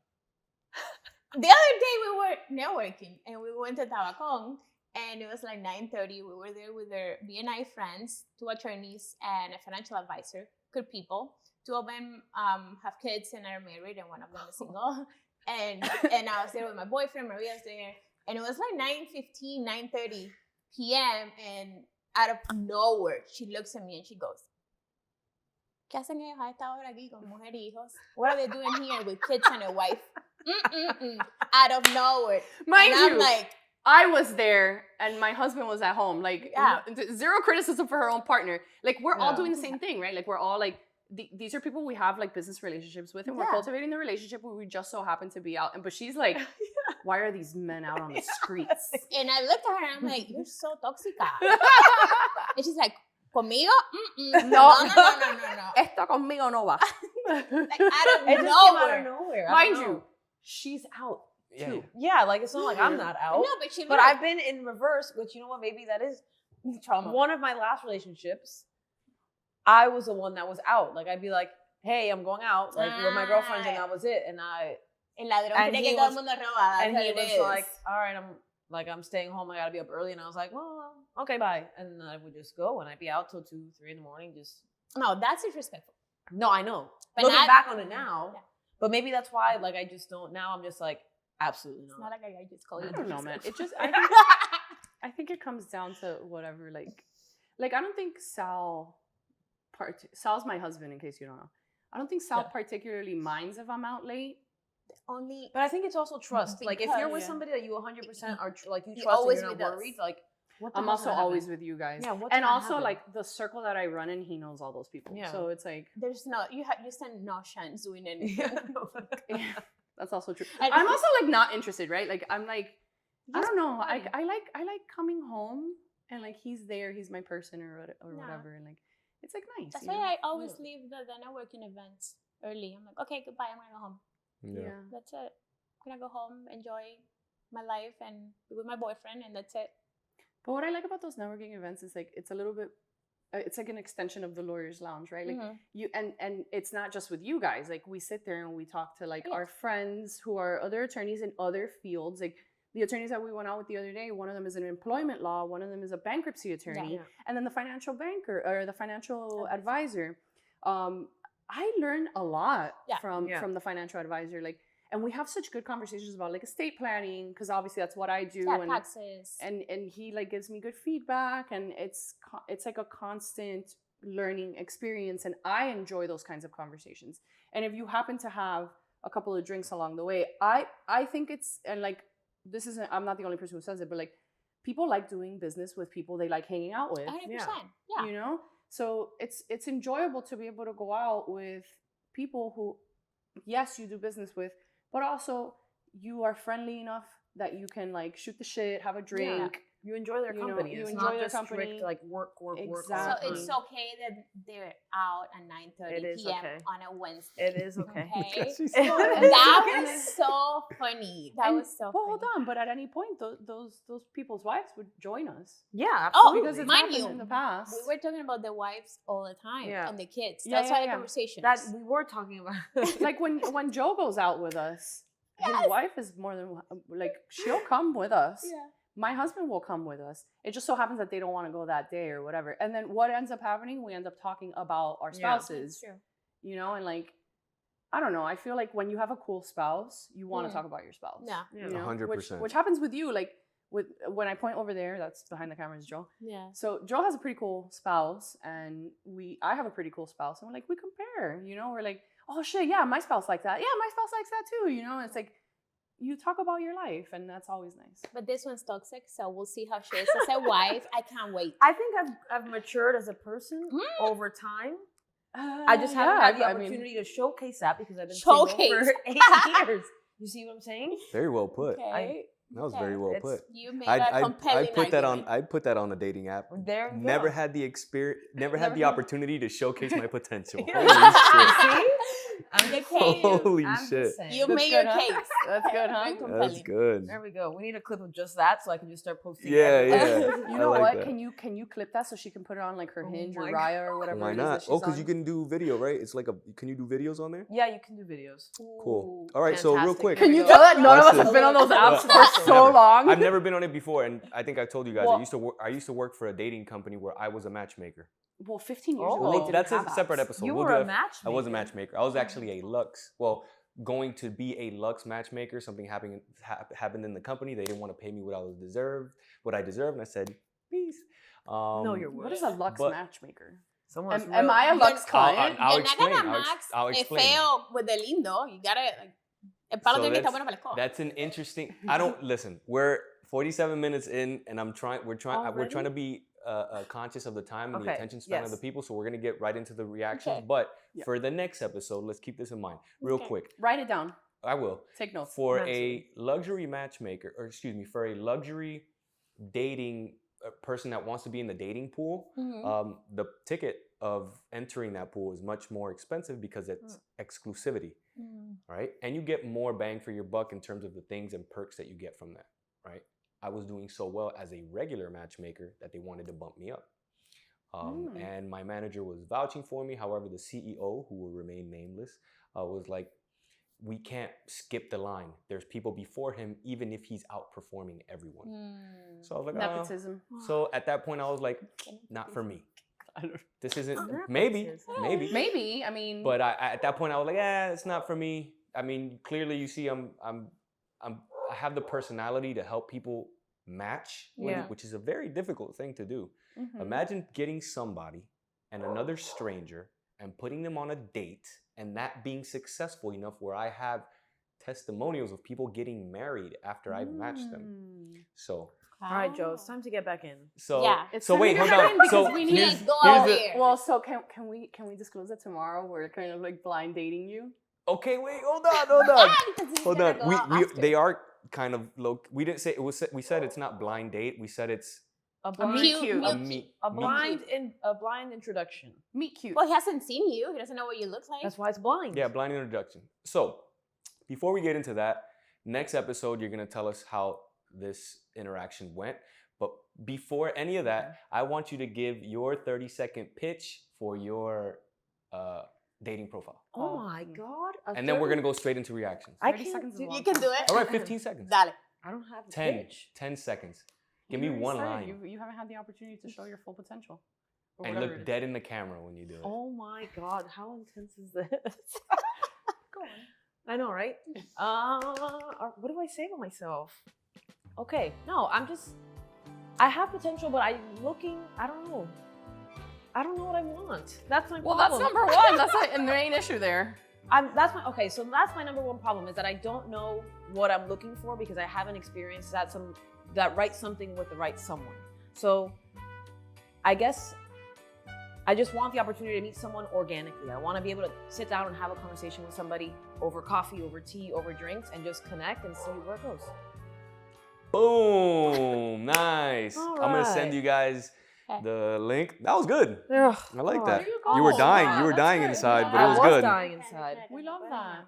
The other day we were networking and we went to Tabacón and it was like 9:30. We were there with our BNI friends, 2 attorneys and a financial advisor. Good people. 2 of them have kids and are married, and 1 of them is single. And I was there with my boyfriend. Maria was there, and it was like 9:15, 9:30 p.m. And out of nowhere, she looks at me and she goes, ¿Qué hacen ellos a esta hora aquí con mujer y hijos? What are they doing here with kids and a wife? Out of nowhere. Mind and you, I'm like, I was there and my husband was at home. Like, Yeah. zero criticism for her own partner. Like, we're all Yeah. doing the same thing, right? Like, we're all like, these are people we have like business relationships with, and we're Yeah. cultivating the relationship where we just so happen to be out. But she's like, why are these men out on the streets? and I looked at her and I'm like, you're so toxica. And she's like, Conmigo? No. No. Esto conmigo no va. Like, out of It just came out nowhere. of nowhere. I Mind don't you, know. she's out Yeah. too. Yeah, like it's not like I'm not out. No, but she But I've been in reverse, which you know what? Maybe that is trauma. one of my last relationships. I was the one that was out. Like I'd be like, "Hey, I'm going out, like with my girlfriends," and that was it. And El ladrón And cree he que todo el was- mundo roba. and That's he what it was is. like, "All right, I'm staying home. I gotta be up early." And I was like, "Well, okay, bye." And I would just go, and I'd be out till 2, 3 in the morning. Just No, that's disrespectful. no, I know. But Looking not- back on it now, Yeah. but maybe that's why. Like I just don't. Now I'm just like, absolutely It's not. not like I just call you. I don't know, man. It just disrespectful. I think it comes down to whatever. Like I don't think Sal's my husband. In case you don't know, I don't think Sal Yeah. particularly minds if I'm out late. Only But I think it's also trust. Like if you're with Yeah. somebody that you 100% are like you He trust always and you're with not us. worried, like what the I'm hell's also gonna always happen? with you guys. Yeah, what's And gonna also happen? like the circle that I run in, he knows all those people. Yeah. So it's like there's no you stand no chance doing anything. yeah, that's also true. And- I'm also like not interested, right? Like I'm like I Just don't know. fine. I like coming home and like he's there, he's my person or Yeah. whatever, and like it's like nice. That's you know? why I always leave the networking events early. I'm like, okay, goodbye. I'm gonna go home. Yeah. That's it. I'm gonna go home, enjoy my life, and be with my boyfriend, and that's it. But what I like about those networking events is like it's a little bit, it's like an extension of the lawyer's lounge, right? Like Mhm. you and it's not just with you guys. Like we sit there and we talk to like Yes. our friends who are other attorneys in other fields. Like the attorneys that we went out with the other day, one of them is in employment law, one of them is a bankruptcy attorney, Yeah. and then the financial banker or the financial advisor. I learned a lot Yeah. from the financial advisor. Like, and we have such good conversations about like estate planning because obviously that's what I do. Yeah, and taxes. and he like gives me good feedback, and it's like a constant learning experience, and I enjoy those kinds of conversations. And if you happen to have a couple of drinks along the way, I think it's, and like this isn't, I'm not the only person who says it, but like people like doing business with people they like hanging out with, 100%. Yeah. you know. So it's enjoyable to be able to go out with people who, yes, you do business with, but also you are friendly enough that you can like shoot the shit, have a drink. You enjoy their You know, company. you It's enjoy not their just company. strict like work. all the Exactly. So time. it's okay that they're out at 9:30 It is p.m. okay. on a Wednesday. It is okay. Okay. She's That was so funny. That And- was so But funny. hold on, but at any point, those people's wives would join us. Yeah, Oh, absolutely. Because it's mind happened you, in the past. We were talking about the wives all the time Yeah. and the kids. Yeah, That's yeah, why the yeah. conversation. that we were talking about. Like when Joe goes out with us, his wife is more than like she'll come with us. Yeah. My husband will come with us. It just so happens that they don't want to go that day or whatever. And then what ends up happening? We end up talking about our Yeah. spouses. That's true. You know, and like I don't know. I feel like when you have a cool spouse, you want to Mm. talk about your spouse. Yeah. you know, 100%. Which happens with you. Like with when I point over there, that's behind the camera is Joe. Yeah. So Joe has a pretty cool spouse, and I have a pretty cool spouse, and we're like we compare. You know, we're like, oh shit, yeah, my spouse likes that. Yeah, my spouse likes that too. You know, and it's like you talk about your life, and that's always nice. But this one's toxic, so we'll see how she is as a wife. I can't wait. I think I've matured as a person over time. I just haven't Yeah, had the I mean- opportunity to showcase that because I've been Showcase. single for 8 years. You see what I'm saying? Very well put. Okay. That was Okay. very well It's- put. You made I a compelling put that on. argument. I put that on a dating app. There you Never go. had the experience. Never had Never the had- opportunity to showcase my potential. Yeah. Holy shit! I'm The just case. saying. Holy I'm just shit! saying. You That's made good, your huh? case. That's good, huh? Very That's compelling. good. There we go. We need a clip of just that so I can just start posting. Yeah, everywhere. yeah. You I know like what? that. Can you clip that so she can put it on like her Oh Hinge or my Raya or whatever? Why it is that not? she's Oh, because on? you can do video, right? It's like a. Can you do videos on there? Yeah, you can do videos. Cool. All right. So real Fantastic. quick. Can you There we tell go. that none of us Watch has been on those this. apps Yeah. for so long? I've never been on it before, and I think I've told you guys. Well- I used to work for a dating company where I was a matchmaker. Well, 15 years Oh. ago, they Well, didn't That's a have separate apps. episode. You We'll were do a that. matchmaker. I was a matchmaker. I was actually a Lux. Well, going to be a Lux matchmaker. Something happened in the company. They didn't want to pay me what I deserved, and I said, peace. No, you're What is a Lux But- matchmaker? Someone am I a Lux You're- client? I'll You're explain. not gonna I'll max I'll es explain. feo with the lindo. You gotta like, el palo So tiene que estar that's- bueno para la escoba. That's an interesting. I don't listen. We're 47 minutes in, and we're trying Already? to be conscious of the time and the Okay, attention span of yes. the people. So we're gonna get right into the reactions. Okay. But Yeah. for the next episode, let's keep this in mind, real Okay. quick. Write it down. I will. Take notes. For Absolutely. a luxury matchmaker, or excuse me, for a luxury dating a person that wants to be in the dating pool, the ticket of entering that pool is much more expensive because it's exclusivity, right? And you get more bang for your buck in terms of the things and perks that you get from that, right? I was doing so well as a regular matchmaker that they wanted to bump me up. And my manager was vouching for me. However, the CEO, who will remain nameless, was like, we can't skip the line. There's people before him, even if he's outperforming everyone. So I was like, Nepotism. So at that point, I was like, not for me. This isn't, maybe. I mean. But at that point, I was like, it's not for me. I mean, clearly you see, I have the personality to help people match, which is a very difficult thing to do. Imagine getting somebody and another stranger and putting them on a date and that being successful enough where I have testimonials of people getting married after I've matched them. So. All right, Joe, it's time to get back in. So, It's so wait, hold on. because So we need here's to the, here. Well, so can we disclose that tomorrow? We're kind of like blind dating you. okay, wait, hold on. Hold on. We They are kind of low. We didn't say it was. We said it's not blind date. We said it's A blind introduction. Meet cute. Well, he hasn't seen you. He doesn't know what you look like. That's why it's blind. Yeah, blind introduction. So, before we get into that, next episode you're gonna tell us how this interaction went. But before any of that, I want you to give your 30-second pitch for your dating profile. Oh my God. And then we're gonna go straight into reactions. I 30 can't seconds is a You long can time. do it. All right, 15 seconds. Dale. I don't have a 10, pitch. 10 seconds. Give You me already one said line. You haven't had the opportunity to show your full potential. Or And whatever it look is. dead in the camera when you do it. Oh my God. How intense is this? Go on. I know, right? What do I say to myself? Okay. No, I have potential, but I don't know. I don't know what I want. That's my Well, that's problem. number one. That's the main issue there. That's my number one problem is that I don't know what I'm looking for because I haven't experienced that right something with the right someone. So I guess I just want the opportunity to meet someone organically. I want to be able to sit down and have a conversation with somebody over coffee, over tea, over drinks, and just connect and see where it goes. Boom! Nice. All I'm gonna send right. you guys the link. That was good. Ugh, I like God. that. There you go. You were dying. Wow, You were that's dying good. inside, but I it was was good. dying inside. We love that.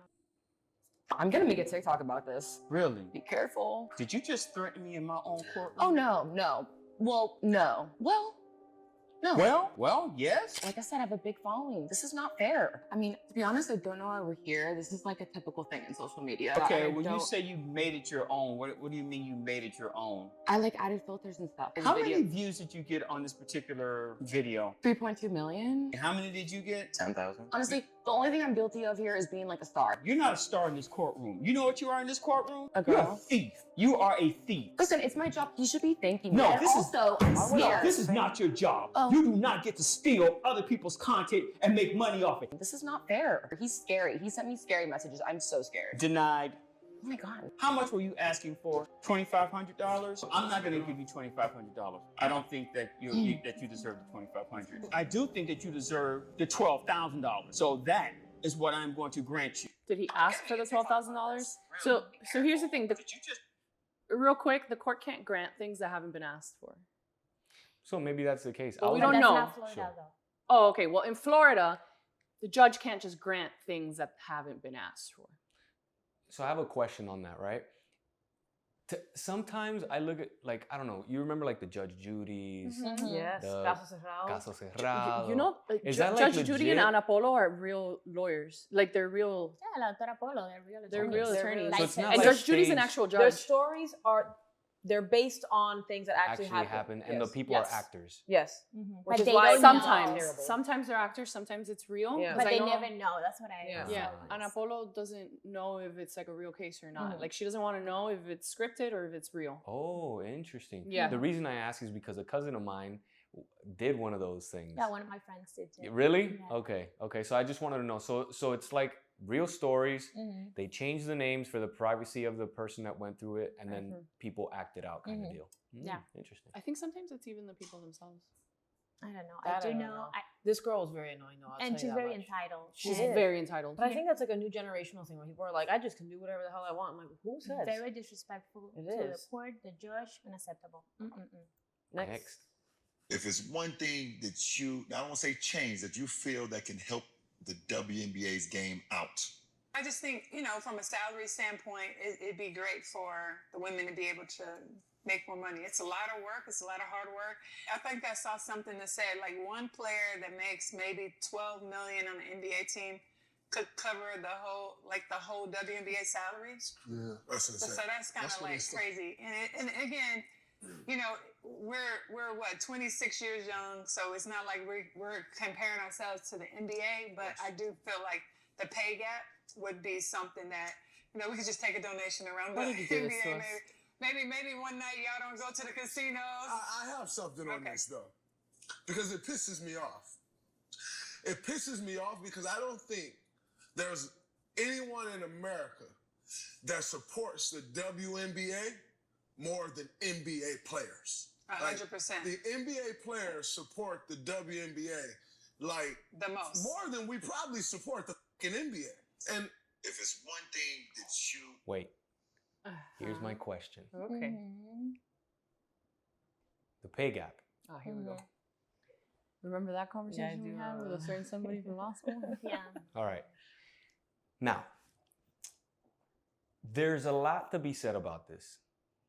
I'm gonna make a TikTok about this. Really? Be careful. Did you just threaten me in my own courtroom? Oh no. Well, no. Well, no. Well, yes. Like I said, I have a big following. This is not fair. I mean, to be honest, I don't know why we're here. This is like a typical thing in social media. Okay, I when you don't- say you made it your own, what do you mean you made it your own? I like added filters and stuff. How many views did you get on this particular video? 3.2 million. And how many did you get? 10,000. Honestly, the only thing I'm guilty of here is being like a star. You're not a star in this courtroom. You know what you are in this courtroom? A You're a girl. thief. You are a thief. Listen, it's my job. You should be thanking me. No, And this is- also, I'm No, scared. this is not your job. Oh. You do not get to steal other people's content and make money off it. This is not fair. He's scary. He sent me scary messages. I'm so scared. Denied. Oh my God. How much were you asking for? $2,500? I'm not going to give you $2,500. I don't think that you deserve the $2,500. I do think that you deserve the $12,000. So that is what I'm going to grant you. Did he ask for the $12,000? So here's the thing. Real quick, the court can't grant things that haven't been asked for. So maybe that's the case. Well, we I'll- don't That's know. not Florida, Sure. though. Oh, okay. Well, in Florida, the judge can't just grant things that haven't been asked for. So I have a question on that, right? Sometimes I look at, like, I don't know, you remember like the Judge Judy's, Yes. The Caso cerrado. Caso Cerrado. You know, Is that, like, Judge Judy legit? and Ana Polo are real lawyers. Like they're real. Yeah, la doctora Polo, they're real They're attorneys. real They're attorneys. real So it's not And like Judge Judy's an staged. actual Their judge. stories they're based on things that actually happen, and the Yes. people Yes. are actors. Yes. Mhm. Which But is they why don't it's know. Sometimes, terrible. sometimes they're actors. Sometimes it's real. Yeah. 'Cause But I they know- never know. That's what I. Yeah. Yeah, saw. Ana Polo doesn't know if it's like a real case or not. Mhm. Like she doesn't want to know if it's scripted or if it's real. Oh, interesting. Yeah. The reason I ask is because a cousin of mine did one of those things. Yeah, one of my friends did too. Really? Yeah. Okay. So I just wanted to know. So it's like real stories. Mhm. They changed the names for the privacy of the person that went through it, and then people acted out, kind of Mhm. deal. Yeah. Interesting. I think sometimes it's even the people themselves. I don't know. That I do don't know. This girl is very annoying though. I'll And tell you she's that very much. entitled. She's and very entitled. But I think that's like a new generational thing where people are like, I just can do whatever the hell I want. I'm like, who says? very disrespectful It to is. the court, the judge, unacceptable. Mm-mm-mm. Next. If it's one thing that you, I don't want to say change, that you feel that can help the WNBA's game out. I just think, from a salary standpoint, it'd be great for the women to be able to make more money. It's a lot of work. It's a lot of hard work. I think I saw something that said like one player that makes maybe $12 million on an NBA team could cover the whole WNBA salaries. Yeah, that's insane. So that's kind of like crazy. And again, we're what, 26 years young, so it's not like we're comparing ourselves to the NBA, but I do feel like the pay gap would be something that we could just take a donation around the NBA. Maybe one night y'all don't go to the casinos. I have something on this though, because it pisses me off. It pisses me off because I don't think there's anyone in America that supports the WNBA more than NBA players. 100%. The NBA players support the WNBA like the most, more than we probably support the fucking NBA. And if it's one thing that you... Wait. Here's my question. Okay. The pay gap. Oh, here we go. Remember that conversation we had with a certain somebody from law school? Yeah. All right. Now, there's a lot to be said about this.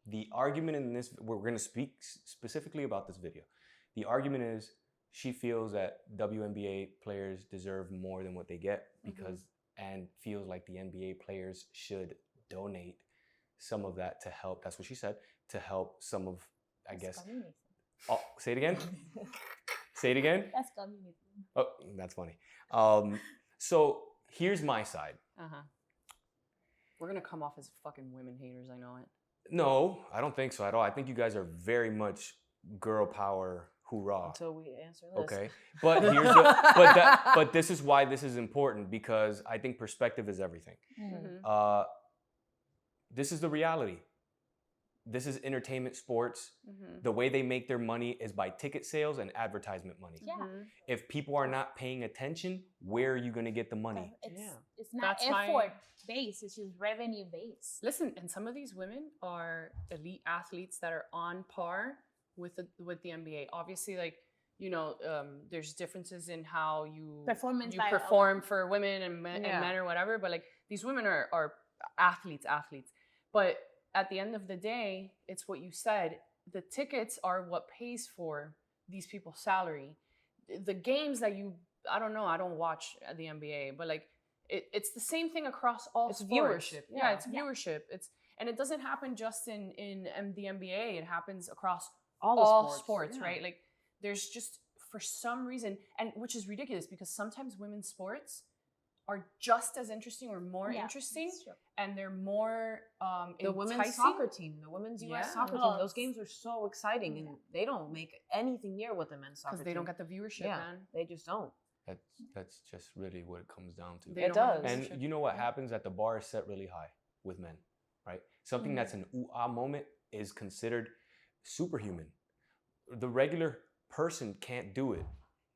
The argument in this, we're going to speak specifically about this video. The argument is she feels that WNBA players deserve more than what they get because, and feels like the NBA players should donate some of that to help, that's what she said, to help some of, I guess. Oh, say it again. Say it again. That's communism. Oh, that's funny. So here's my side. We're going to come off as fucking women haters, I know it. No, I don't think so at all. I think you guys are very much girl power, hoorah. Until we answer this. Okay, but here's the, but this is why this is important, because I think perspective is everything. This is the reality. This is entertainment sports. The way they make their money is by ticket sales and advertisement money. Yeah. If people are not paying attention, where are you going to get the money? It's not effort based, it's just revenue based. Listen, and some of these women are elite athletes that are on par with the NBA. Obviously, like, there's differences in how you perform for women and men or whatever, but like these women are athletes. But at the end of the day, it's what you said. The tickets are what pays for these people's salary. The games that I don't know, I don't watch the NBA, but like it's the same thing across all sports. Viewership. Yeah, it's viewership. And it doesn't happen just in the NBA. It happens across all sports, right? Like there's just, for some reason, and which is ridiculous because sometimes women's sports are just as interesting or more interesting, and they're more the women's soccer team, the women's U.S. soccer team, those games are so exciting, and they don't make anything near what the men's soccer team. Because they don't get the viewership, man. They just don't. That's just really what it comes down to. It does. And you know what happens? That the bar is set really high with men, right? Something that's an ooh-ah moment is considered superhuman. The regular person can't do it.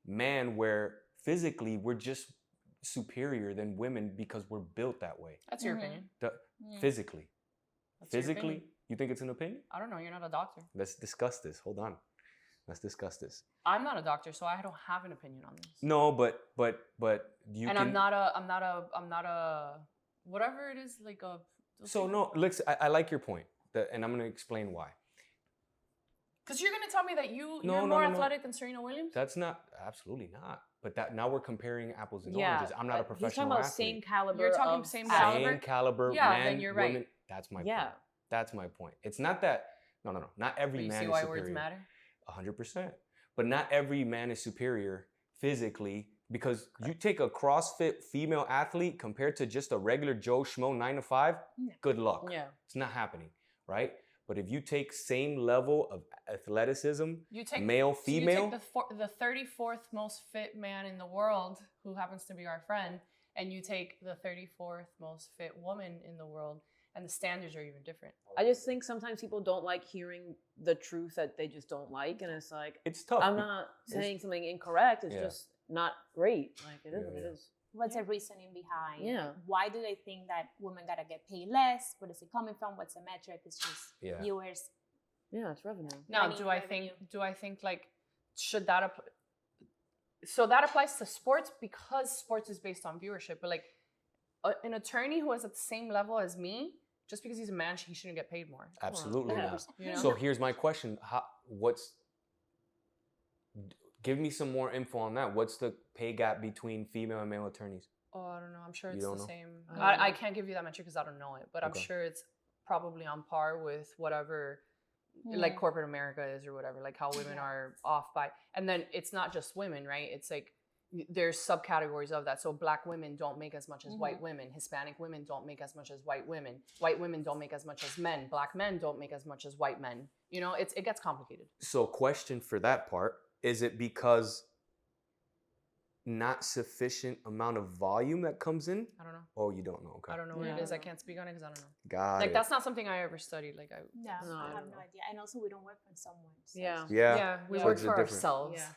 Man, where physically we're just superior than women because we're built that way. That's your opinion. Physically. That's your opinion. You think it's an opinion? I don't know. You're not a doctor. Let's discuss this. Hold on. Let's discuss this. I'm not a doctor, so I don't have an opinion on this. No, but you. And I'm not a whatever it is, like a. So no, I like your point, and I'm gonna explain why. Because you're gonna tell me that you're more athletic than Serena Williams? That's absolutely not. But now we're comparing apples and oranges. I'm not a professional He's talking about athlete. Same caliber. You're talking same caliber. Same caliber. Yeah, man, then you're right. Women, that's my point. That's my point. It's not that. No. Not every man is superior. You see why words matter? 100%. But not every man is superior physically, because you take a CrossFit female athlete compared to just a regular Joe Schmo 9 to 5. Good luck. Yeah. It's not happening, right? But if you take same level of athleticism, male, female. So you take the 34th most fit man in the world, who happens to be our friend, and you take the 34th most fit woman in the world, and the standards are even different. I just think sometimes people don't like hearing the truth that they just don't like, and it's like, it's tough. I'm not saying something incorrect. It's just not great. Like it is what it is. What's the reasoning behind? Yeah. Why do they think that women gotta get paid less? Where is it coming from? What's the metric? It's just viewers. Yeah, it's revenue. Now, Money, do I revenue. think like should that apply? So that applies to sports because sports is based on viewership. But like an attorney who is at the same level as me, just because he's a man, he shouldn't get paid more. Come on. Absolutely not. You know? So here's my question: give me some more info on that. What's the pay gap between female and male attorneys? Oh, I don't know. I'm sure You it's don't the know? same. I don't I know. can't give you that metric because I don't know it, but I'm Okay. sure it's probably on par with whatever like corporate America is or whatever, like how women are off by. And then it's not just women, right? It's like there's subcategories of that. So black women don't make as much as white women. Hispanic women don't make as much as white women. White women don't make as much as men. Black men don't make as much as white men. You know, it gets complicated. So question for that part, is it because not sufficient amount of volume that comes in? I don't know. Oh, you don't know. Okay. I don't know what it is. I can't speak on it because I don't know. Got Like it. that's not something I ever studied. Like I No, No, I I have don't no know. idea. And also, we don't work for someone. So Yeah. Yeah. we So work it's a for different- ourselves. Yeah.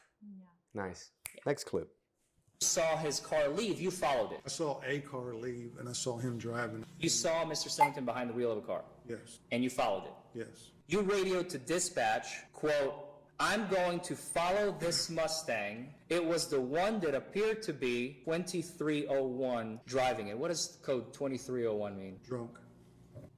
Nice. Next clip. Saw his car leave, you followed it. I saw a car leave and I saw him driving. You saw Mr. Singleton behind the wheel of a car, Yes, and you followed it. yes. You radioed to dispatch, quote, "I'm going to follow this Mustang. It was the one that appeared to be 2301 driving it." What does code 2301 mean? Drunk.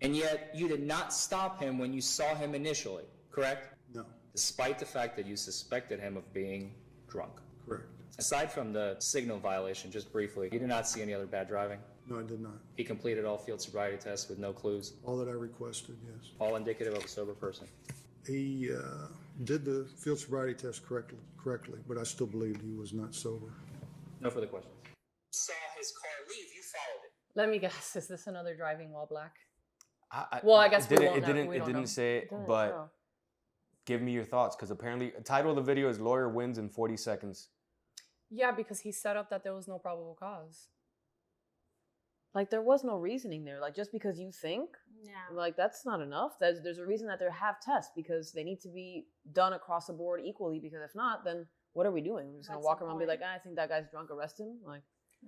And yet you did not stop him when you saw him initially, correct? No, Despite the fact that you suspected him of being drunk. correct. Aside from the signal violation, just briefly, you did not see any other bad driving? No, I did not. He completed all field sobriety tests with no clues, All that I requested, yes. all indicative of a sober person. He did the field sobriety test correctly, but I still believed he was not sober. No further questions. Saw his car leave, you followed it. Let me guess. Is this another driving while black? Well, I guess we it won't know. didn't. We It don't didn't know. say it, Doesn't but show. give me your thoughts, because apparently, the title of the video is "Lawyer Wins in 40 Seconds." Yeah, because he set up that there was no probable cause. Like there was no reasoning there. Like just because you think, Yeah. like that's not enough. There's a reason that they have tests because they need to be done across the board equally. Because if not, then what are we doing? We're just gonna What's walk the around and be like, point? I think that guy's drunk. Arrest him. Like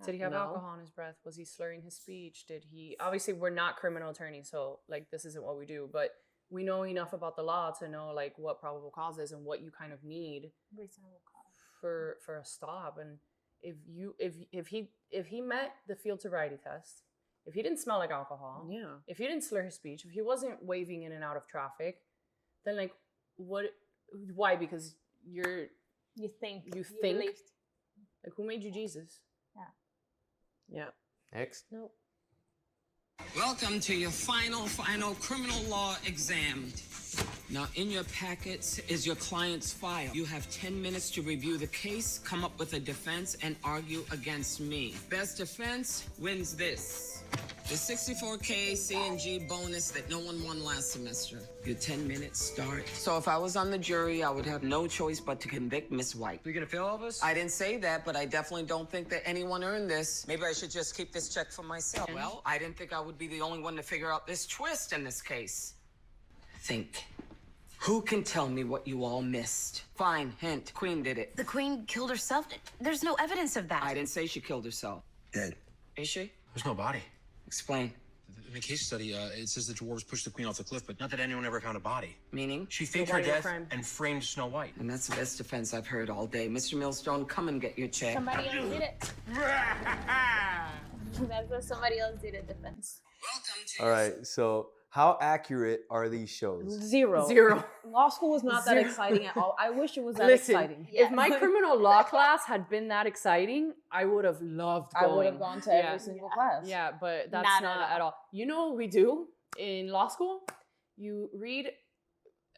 Did he have No. alcohol in his breath? Was he slurring his speech? Did he? Obviously, we're not criminal attorneys, so like this isn't what we do. But we know enough about the law to know like what probable cause is and what you kind of need Reasonable cause. for a stop. And if he met the field sobriety test, if he didn't smell like alcohol, yeah. if he didn't slur his speech, if he wasn't waving in and out of traffic, then like what? Why? Because you think believed. like who made you Jesus? Yeah. Next. Nope. Welcome to your final criminal law exam. Now, in your packets is your client's file. You have 10 minutes to review the case, come up with a defense, and argue against me. Best defense wins this. The 64K CNG bonus that no one won last semester. Your 10 minutes start. So if I was on the jury, I would have no choice but to convict Miss White. You're gonna fail all of us? I didn't say that, but I definitely don't think that anyone earned this. Maybe I should just keep this check for myself. Well, I didn't think I would be the only one to figure out this twist in this case. Think. Who can tell me what you all missed? Fine, hint. Queen did it. The queen killed herself? There's no evidence of that. I didn't say she killed herself. Dead. Is she? There's no body. Explain. In the case study, it says the dwarves pushed the queen off the cliff, but not that anyone ever found a body. Meaning? She faked No her body, no death crime. and framed Snow White. And that's the best defense I've heard all day. Mr. Millstone, come and get your check. Somebody else did it. That's what somebody else did it defense. Welcome to All right. So, how accurate are these shows? Zero. Law school was not that Zero. exciting at all. I wish it was that Listen, exciting. if my criminal law class had been that exciting, I would have loved I going. would have gone to every single class. Yeah, but that's Not not, at at all. You know what we do in law school? You read,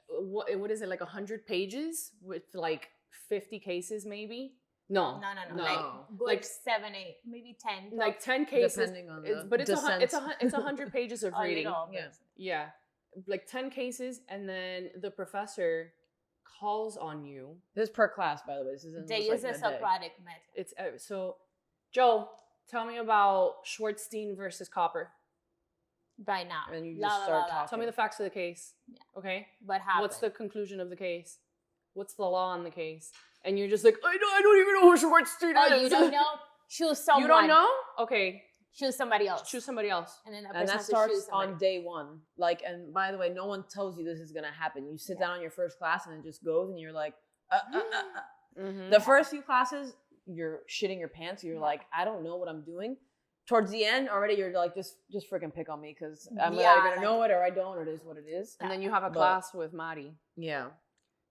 what is it, like 100 pages with like 50 cases maybe? No. No. Like good Like 7, 8, maybe 10. like 10 cases. Depending on the But it's dissent. it's 100 pages of A reading. little bit. Yeah. Yeah. Like 10 cases, and then the professor calls on you. This is per class, by the way. This isn't. They just use like a a day. Socratic method. It's so, Joe, tell me about Schwartzstein versus Copper. Right now. And you La, just la, start la, la. talking. Tell me the facts of the case. Yeah. Okay. What happened? What's the conclusion of the case? What's the law on the case? And you're just like, I don't even know who Schwartzstein Oh, is. you don't know? Choose someone. You don't know? Okay. choose somebody else. Choose somebody else. And then And person that has to choose starts somebody. on day one. Like, and by the way, no one tells you this is gonna happen. You sit down in your first class and it just goes, and you're like, The first few classes, you're shitting your pants. You're like, I don't know what I'm doing. Towards the end, already you're like, just freaking pick on me because I'm either gonna know it or I don't, or it is what it is. And then you have a class with Mari. Yeah.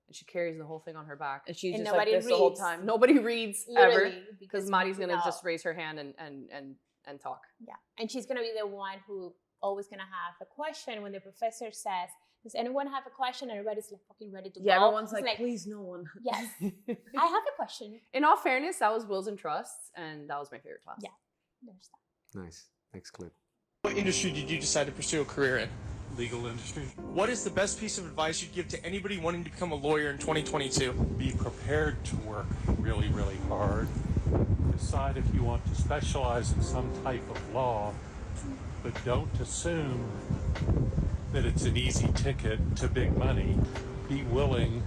And she carries the whole thing on her back. And she's just like this the whole time. Nobody reads Literally, ever because Mari's gonna just raise her hand and talk. Yeah, and she's gonna be the one who always gonna have a question when the professor says, "Does anyone have a question?" And everybody's like fucking ready to go. Yeah, everyone's It's like, please, no one. Yes, I have a question. In all fairness, that was Wills and Trusts, and that was my favorite class. Yeah, there's that. Nice. Next clip. What industry did you decide to pursue a career in? Legal industry. What is the best piece of advice you'd give to anybody wanting to become a lawyer in 2022? Be prepared to work really, really hard. Decide if you want to specialize in some type of law, but don't assume that it's an easy ticket to big money. Be willing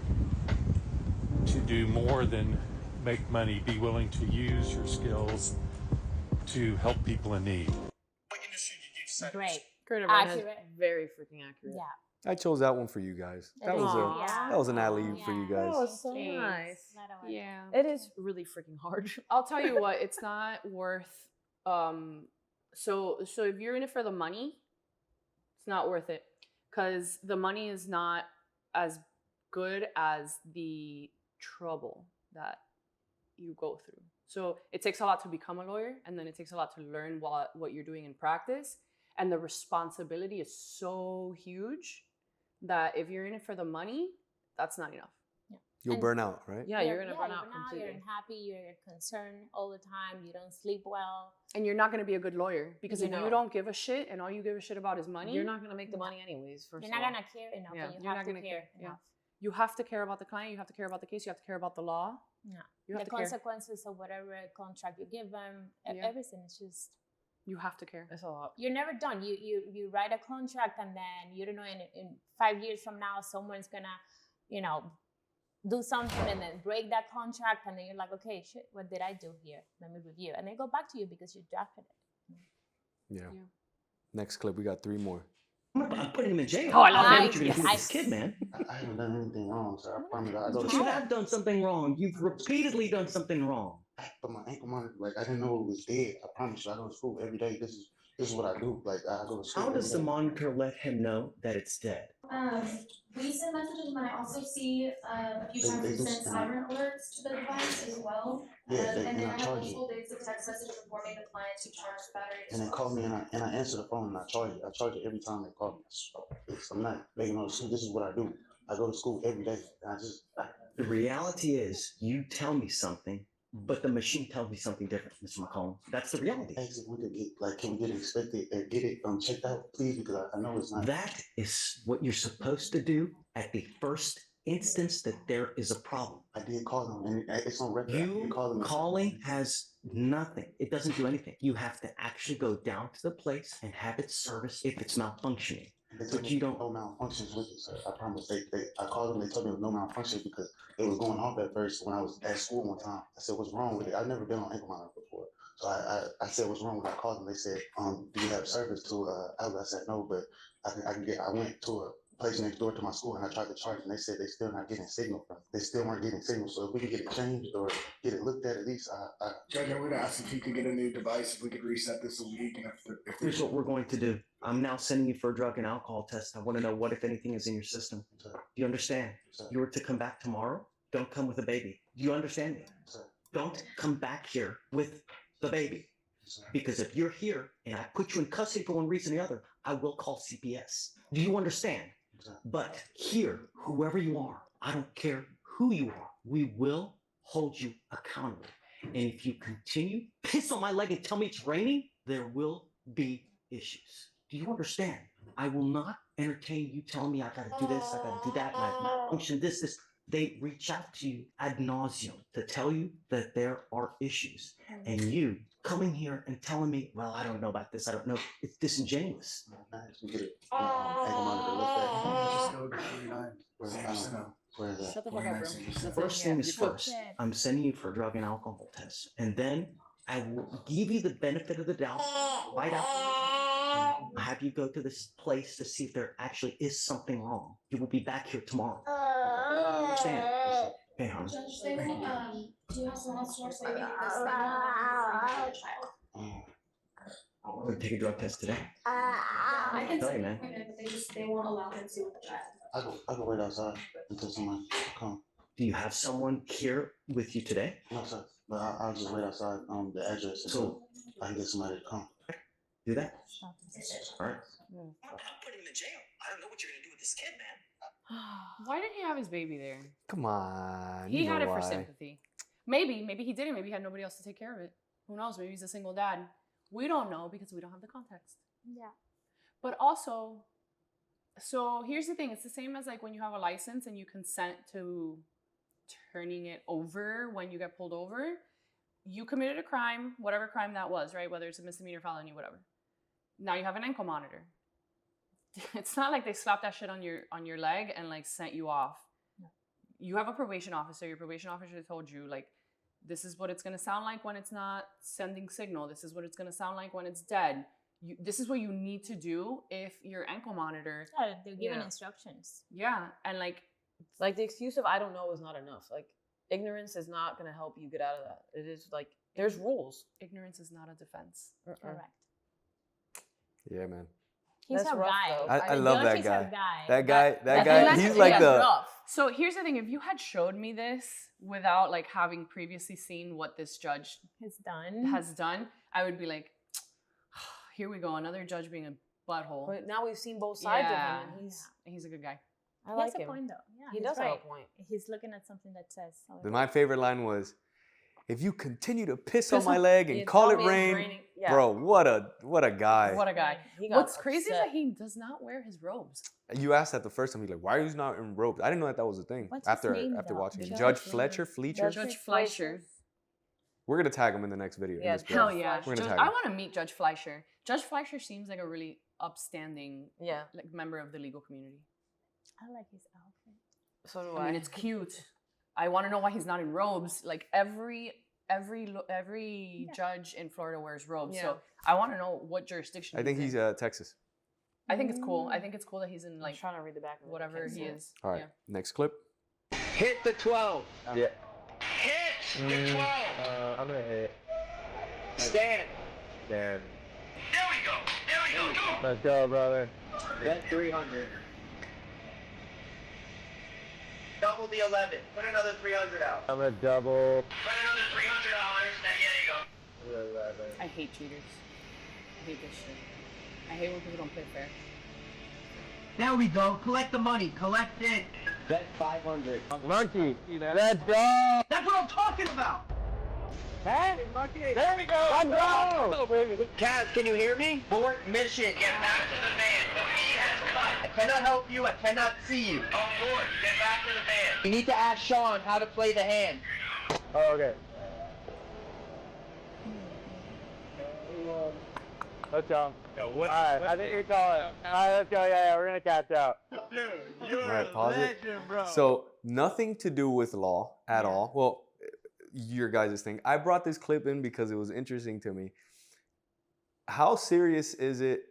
to do more than make money. Be willing to use your skills to help people in need. What industry did you decide? Great. Accurate. Very freaking accurate. Yeah. I chose that one for you guys. That was an alley for you guys. That was so nice. Yeah. It is really freaking hard. I'll tell you what, it's not worth so if you're in it for the money, it's not worth it. Because the money is not as good as the trouble that you go through. So it takes a lot to become a lawyer, and then it takes a lot to learn what you're doing in practice. And the responsibility is so huge that if you're in it for the money, that's not enough. You'll burn out, right? Yeah, you're gonna burn out You're completely. unhappy. You're concerned all the time. You don't sleep well. And you're not going to be a good lawyer because You if know. you don't give a shit and all you give a shit about is money, You're not gonna make the money anyways. First You're of not all. gonna care enough. Yeah, and you you're have not to gonna care Yeah. enough. You have to care about the client. You have to care about the case. You have to care about the law. Yeah. You have The to care. consequences of whatever contract you give them, Yeah. everything is just. You have to care. It's a lot. You're never done. You write a contract and then you don't know in 5 years from now someone's gonna, do something and then break that contract and then you're like, okay, shit, what did I do here? Let me review. And they go back to you because you drafted it. Yeah. Next clip, we got 3 more. I'm putting him in jail. Oh, I love don't know him. what you're gonna do with this kid, man. I haven't done anything wrong, sir. I promise. I go But to you have done something wrong. You've repeatedly done something wrong. But my ankle monitor, like, I didn't know it was dead. I promise you, I go to school every day. This is what I do. Like, I go to school. How does the every day. monitor let him know that it's dead? We send messages, and I also see a few times They we do send send- siren alerts to the device as well. Yeah, And and then I I have charge multiple days of text message informing the client to charge the battery as And they well. call me and I answer the phone and I charge it. I charge it every time they call me. So I'm not making no excuse. This is what I do. I go to school every day. And The reality is, you tell me something, but the machine tells me something different, Mr. McCollum. That's the reality. If we could get, like, can we get it inspected and get it checked out, please? Because I know it's not. That is what you're supposed to do at the first instance that there is a problem. I did call them and it's on record. You calling has nothing. It doesn't do anything. You have to actually go down to the place and have it serviced if it's malfunctioning. But you don't know malfunctions with it, sir. I promise. I called them. They told me it was no malfunction because it was going off at first when I was at school one time. I said, "What's wrong with it?" I've never been on ankle monitor before, so I said, "What's wrong?" When I called them, they said, "Do you have service to outlet?" I said, "No, but I can get." I went to a place next door to my school and I tried to charge, and they said they still not getting signal from it. They still weren't getting signal. So if we can get it changed or get it looked at least, Judge, I would ask if you could get a new device, if we could reset this a week, and if Here's what we're going to do. I'm now sending you for a drug and alcohol test. I want to know what, if anything, is in your system. Do you understand? You were to come back tomorrow. Don't come with a baby. Do you understand me? Don't come back here with the baby. Because if you're here and I put you in custody for one reason or the other, I will call CPS. Do you understand? But here, whoever you are, I don't care who you are, we will hold you accountable. And if you continue, piss on my leg and tell me it's raining, there will be issues. Do you understand? I will not entertain you telling me I gotta do this, I gotta do that, my malfunction, this. They reach out to you ad nauseum to tell you that there are issues. And you coming here and telling me, well, I don't know about this, I don't know, it's disingenuous. First thing is first, I'm sending you for a drug and alcohol test. And then I will give you the benefit of the doubt right out. Have you go to this place to see if there actually is something wrong. You will be back here tomorrow. Understand? Okay, hon. Judge, they won't, do you have someone else to work with because they won't allow me to child. I'm gonna take a drug test today. I can Tell take you, an man. appointment, but they won't allow me to with the child. I can wait outside until somebody come. Do you have someone here with you today? No, sir. But I'll just wait outside the address until I can get somebody to come. Do that? All right. I'm putting him in jail. I don't know what you're gonna do with this kid, man. Why did he have his baby there? Come on. He you had know it for why. sympathy. Maybe he didn't. Maybe he had nobody else to take care of it. Who knows? Maybe he's a single dad. We don't know because we don't have the context. Yeah. But also, so here's the thing. It's the same as like when you have a license and you consent to turning it over when you get pulled over. You committed a crime, whatever crime that was, right? Whether it's a misdemeanor, felony, whatever. Now you have an ankle monitor. It's not like they slapped that shit on your leg and like sent you off. No. You have a probation officer. Your probation officer told you like, this is what it's gonna sound like when it's not sending signal. This is what it's gonna sound like when it's dead. This is what you need to do if your ankle monitor. Yeah, they're giving instructions. Yeah, and like the excuse of I don't know is not enough. Like ignorance is not gonna help you get out of that. It is like there's rules. Ignorance is not a defense. Correct. Yeah, man. He's That's our rough, guy. though. I love that He's guy. our guy. That guy, he's like the. rough. So here's the thing: if you had showed me this without like having previously seen what this judge has done, I would be like, here we go, another judge being a butthole. But now we've seen both sides of him, and he's a good guy. I He like has a him. point though. Yeah, He he's does have right. a point. He's looking at something that says. My favorite line was, "If you continue to piss on my leg and call it rain, bro, what a guy." What a guy. What's crazy is upset. that he does not wear his robes. You asked that the first time. He's like, "Why are you not in robes?" I didn't know that was a thing. What's his name, after though? watching it. Judge Judge Fletcher, Fleischer. Judge Fleischer. We're gonna tag him in the next video. in Yeah, this video. hell yeah. We're gonna Judge, tag I him. want to meet Judge Fleischer. Judge Fleischer seems like a really upstanding, like member of the legal community. I like his outfit. So do I mean, it's cute. I want to know why he's not in robes. Like every judge in Florida wears robes. So I want to know what jurisdiction. I think he's Texas. I think it's cool. I think it's cool that he's in like I'm trying to read the back of it. whatever he is. All right, next clip. Hit the 12. Yeah. Hit the 12. I'm gonna hit. Stand. Then. There we go. There we go. Go. Let's go, brother. Bet 300. Double the 11. Put another 300 out. I'm gonna double. Put another $300. Now there you go. I hate cheaters. I hate this shit. I hate when people don't play fair. There we go. Collect the money. Collect it. Bet 500. Monkey. Let's go. That's what I'm talking about. Hey, monkey. There we go. Let's go. Kaz, can you hear me? Abort mission. Get back to the van. The feed has cut. I cannot help you. I cannot see you. Abort. Get back to the van. You need to ask Sean how to play the hand. Oh, okay. Let's go. All right, I think you're calling. All right, let's go. Yeah, we're gonna catch out. All right, pause it. So nothing to do with law at all. Well, your guys' thing. I brought this clip in because it was interesting to me. How serious is it?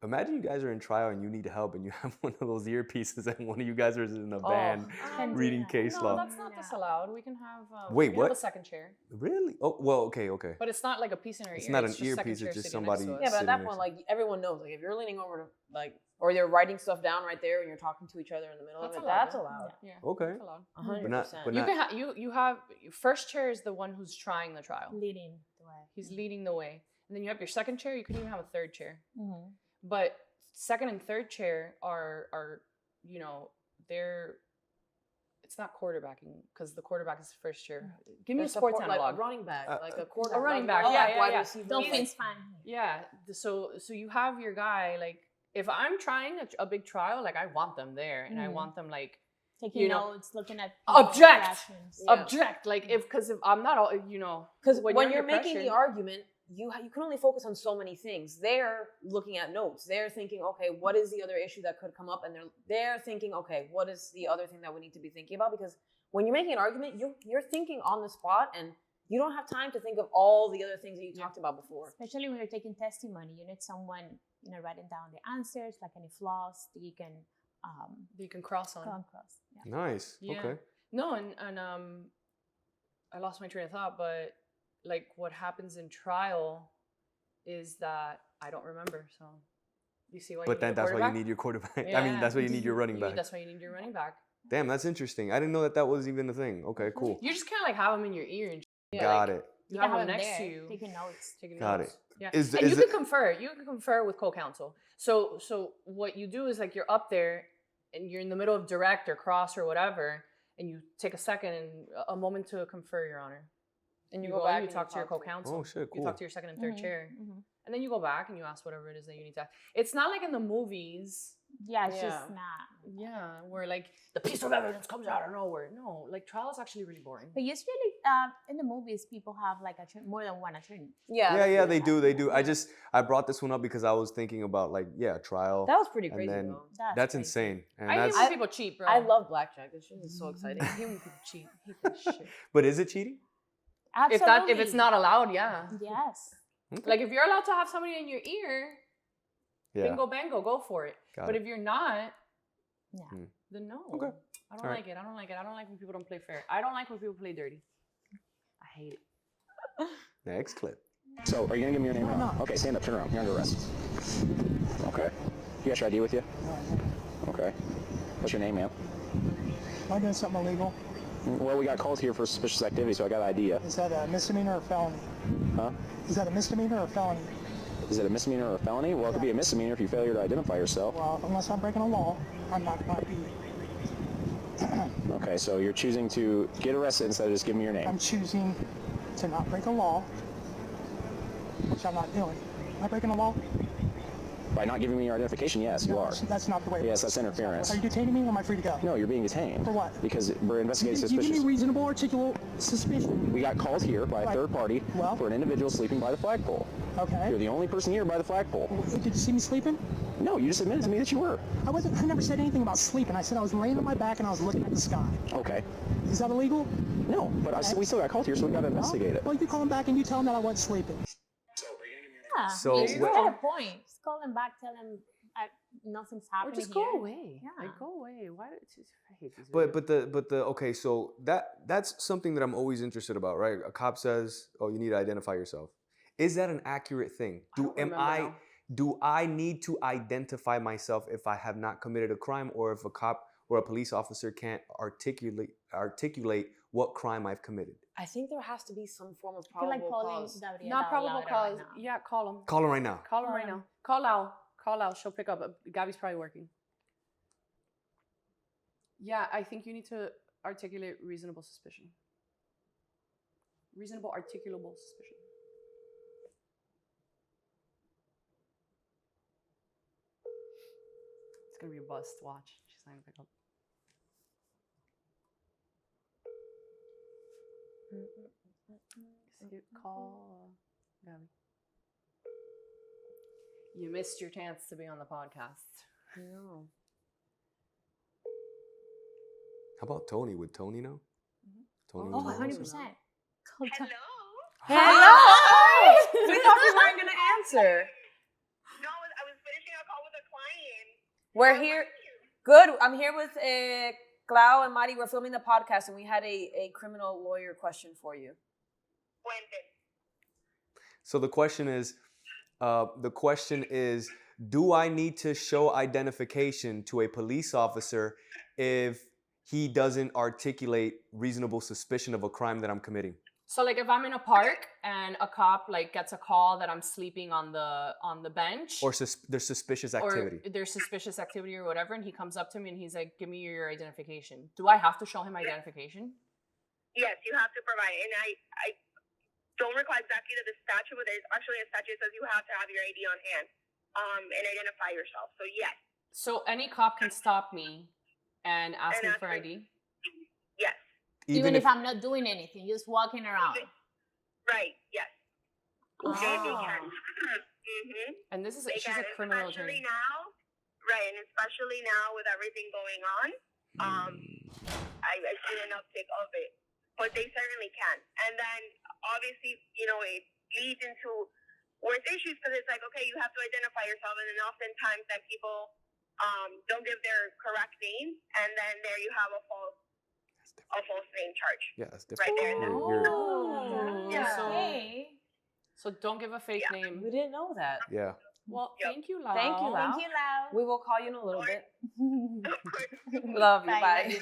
Imagine you guys are in trial and you need help and you have one of those earpieces and one of you guys are in a van reading case No, law. that's not disallowed. We can have. Wait, we what? Have a second chair. Really? Oh, well, okay. But it's not like a piece in our ear. It's not an just second earpiece, chair it's just sitting next somebody. to us. Yeah, but at sitting that next point, like everyone knows, like if you're leaning over to like, or you're writing stuff down right there and you're talking to each other in the middle of it, that's allowed. Yeah. Okay. That's allowed. 100%. But You not, can you have first chair is the one who's trying the trial. Leading the way. He's leading the way, and then you have your second chair. You can even have a third chair. Mm-hmm. But second and third chair are you know it's not quarterbacking because the quarterback is first chair. Give me a sports like analog. a running back, like a quarter, A running back, like yeah. wide receiver. Dolphins fan. Yeah. So you have your guy like if I'm trying a big trial, like I want them there and I want them like taking you know, notes, looking at object, Yeah. object. Like because if I'm not all you know Because when under you're making pressure- the argument, you can only focus on so many things. They're looking at notes. They're thinking, okay, what is the other issue that could come up? And they're thinking, okay, what is the other thing that we need to be thinking about? Because when you're making an argument, you're thinking on the spot, and you don't have time to think of all the other things that you talked about before. Especially when you're taking testimony, you need someone, writing down the answers, like any flaws that you can cross on. Yeah. Nice. Yeah. Okay. No, and I lost my train of thought, but like what happens in trial is that I don't remember. So you see why. But then that's why you need your quarterback. Yeah. I mean, that's why you need your running back. That's why you need your running back. Damn, that's interesting. I didn't know that was even a thing. Okay, cool. You just can't like have them in your ear and. Got it. You have them next to you. Taking notes. Got it. Yeah. Is and you it- can confer. You can confer with co-counsel. So what you do is like you're up there and you're in the middle of direct or cross or whatever, and you take a second and a moment to confer, Your Honor. And you go back and you talk to your co-counsel. Oh shit, cool. You talk to your second and third chair. And then you go back and you ask whatever it is that you need to ask. It's not like in the movies. Yeah, it's just not. Yeah, where like the piece of evidence comes out of nowhere. No, like trial is actually really boring. But usually in the movies, people have like more than one attorney. Yeah, they do. I brought this one up because I was thinking about like, trial. That was pretty and crazy, then though. That's insane. And I hate that's, when people cheat, bro. I love blackjack. This shit is so exciting. I hate when people cheat. I hate that shit. but is it cheating? Absolutely. If it's not allowed, yeah. Yes. Okay. Like if you're allowed to have somebody in your ear, Yeah. bingo bango, go for it. Got but it. if you're not, yeah. then no. Okay. I don't All right. like it. I don't like it. I don't like when people don't play fair. I don't like when people play dirty. I hate it. Next clip. So, are you gonna give me your name or not? Okay, stand up, turn around. You're under arrest. Okay. You got your ID with you? Okay. What's your name, ma'am? Am I doing something illegal? Well, we got called here for suspicious activity, so I got an idea. Is that a misdemeanor or felony? Huh? Is that a misdemeanor or felony? Is it a misdemeanor or a felony? Well, it could be a misdemeanor if you failure to identify yourself. Well, unless I'm breaking a law, I'm not going to be. Okay, so you're choosing to get arrested instead of just giving me your name. I'm choosing to not break a law, which I'm not doing. Am I breaking a law? By not giving me your identification, yes, you are. That's not the way. Yes, that's interference. Are you detaining me or am I free to go? No, you're being detained. For what? Because we're investigating You suspicious. give me reasonable, articulate suspicion. We got called here by a third party for an individual sleeping by the flagpole. Okay. You're the only person here by the flagpole. Did you see me sleeping? No, you just admitted to me that you were. I never said anything about sleeping. I said I was laying on my back and I was looking at the sky. Okay. Is that illegal? No, but we still got called here, so we got to investigate it. Well, you call him back and you tell him that I wasn't sleeping. Yeah. So you got a point. Just call them back. Tell them nothing's happening. Or just here. go away. Yeah. Like go away. Why? I hate these. But the okay, so that's something that I'm always interested about, right? A cop says, "Oh, you need to identify yourself." Is that an accurate thing? Do I need to identify myself if I have not committed a crime, or if a cop or a police officer can't articulate what crime I've committed? I think there has to be some form of I feel like probable calling cause. Gabriela Not probable Laura cause. right now. Yeah, call him. Call him right now. Call him right now. Call Al. Call Al. She'll pick up. Gabby's probably working. Yeah, I think you need to articulate reasonable suspicion. Reasonable articulable suspicion. It's gonna be a bust. Watch. She's not gonna pick up. Call Gabby. You missed your chance to be on the podcast. No. How about Tony? Would Tony know? Tony Oh, would know 100%. also? Hello. We thought you weren't gonna answer. No, I was finishing a call with a client. We're here. Good. I'm here with Clau and Mari. We're filming the podcast, and we had a criminal lawyer question for you. So the question is, do I need to show identification to a police officer if he doesn't articulate reasonable suspicion of a crime that I'm committing? So like if I'm in a park and a cop like gets a call that I'm sleeping on the bench, Or there's suspicious activity. or there's suspicious activity or whatever, and he comes up to me and he's like, "Give me your identification." Do I have to show him identification? Yes, you have to provide. And I don't recall exactly the statute, but there's actually a statute that says you have to have your ID on hand and identify yourself. So yes. So any cop can stop me and ask me for ID? Yes. Even if I'm not doing anything, just walking around. Right, yes. Oh. They can. Mm-hmm. And this is They she's can, a criminal especially attorney. now, right, and especially now with everything going on, I've seen an uptick of it. but they certainly can. And then obviously, you know, it leads into worse issues because it's like, okay, you have to identify yourself, and then oftentimes then people don't give their correct name, and then there you have a false name charge. Yeah, that's different. Right there. So don't give a fake name. We didn't know that. Yeah. Well, thank you, Lau. Thank you, Lau. Thank you, Lau. We will call you in a little bit. Love you. Bye.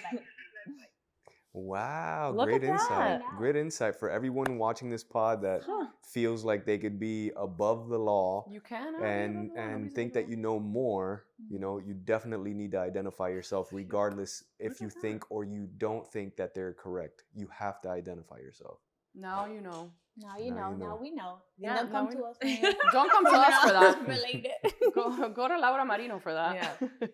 Wow, Look great at insight. that. Great insight for everyone watching this pod that feels like they could be above the law. You can and think that you know more. You know, you definitely need to identify yourself regardless if you think or you don't think that they're correct. You have to identify yourself. Now you know. Now you know. Now we know. Yeah, Don't come to us. Don't come to us for that. Related. Go to Laura Marino for that. Yeah.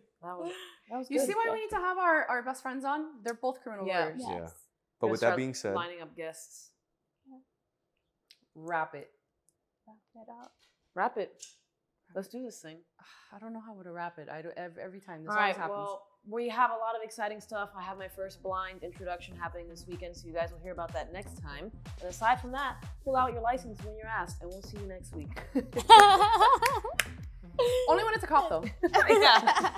That was You good. see why we need to have our best friends on? They're both criminal lawyers. Yeah. Gonna But with that start being said, lining up guests. Wrap it. Wrap it up. Wrap it. Let's do this thing. I don't know how to wrap it. I do every time. This All always right. happens. Well, we have a lot of exciting stuff. I have my first blind introduction happening this weekend, so you guys will hear about that next time. And aside from that, pull out your license when you're asked, and we'll see you next week. Only when it's a cop, though. Yeah.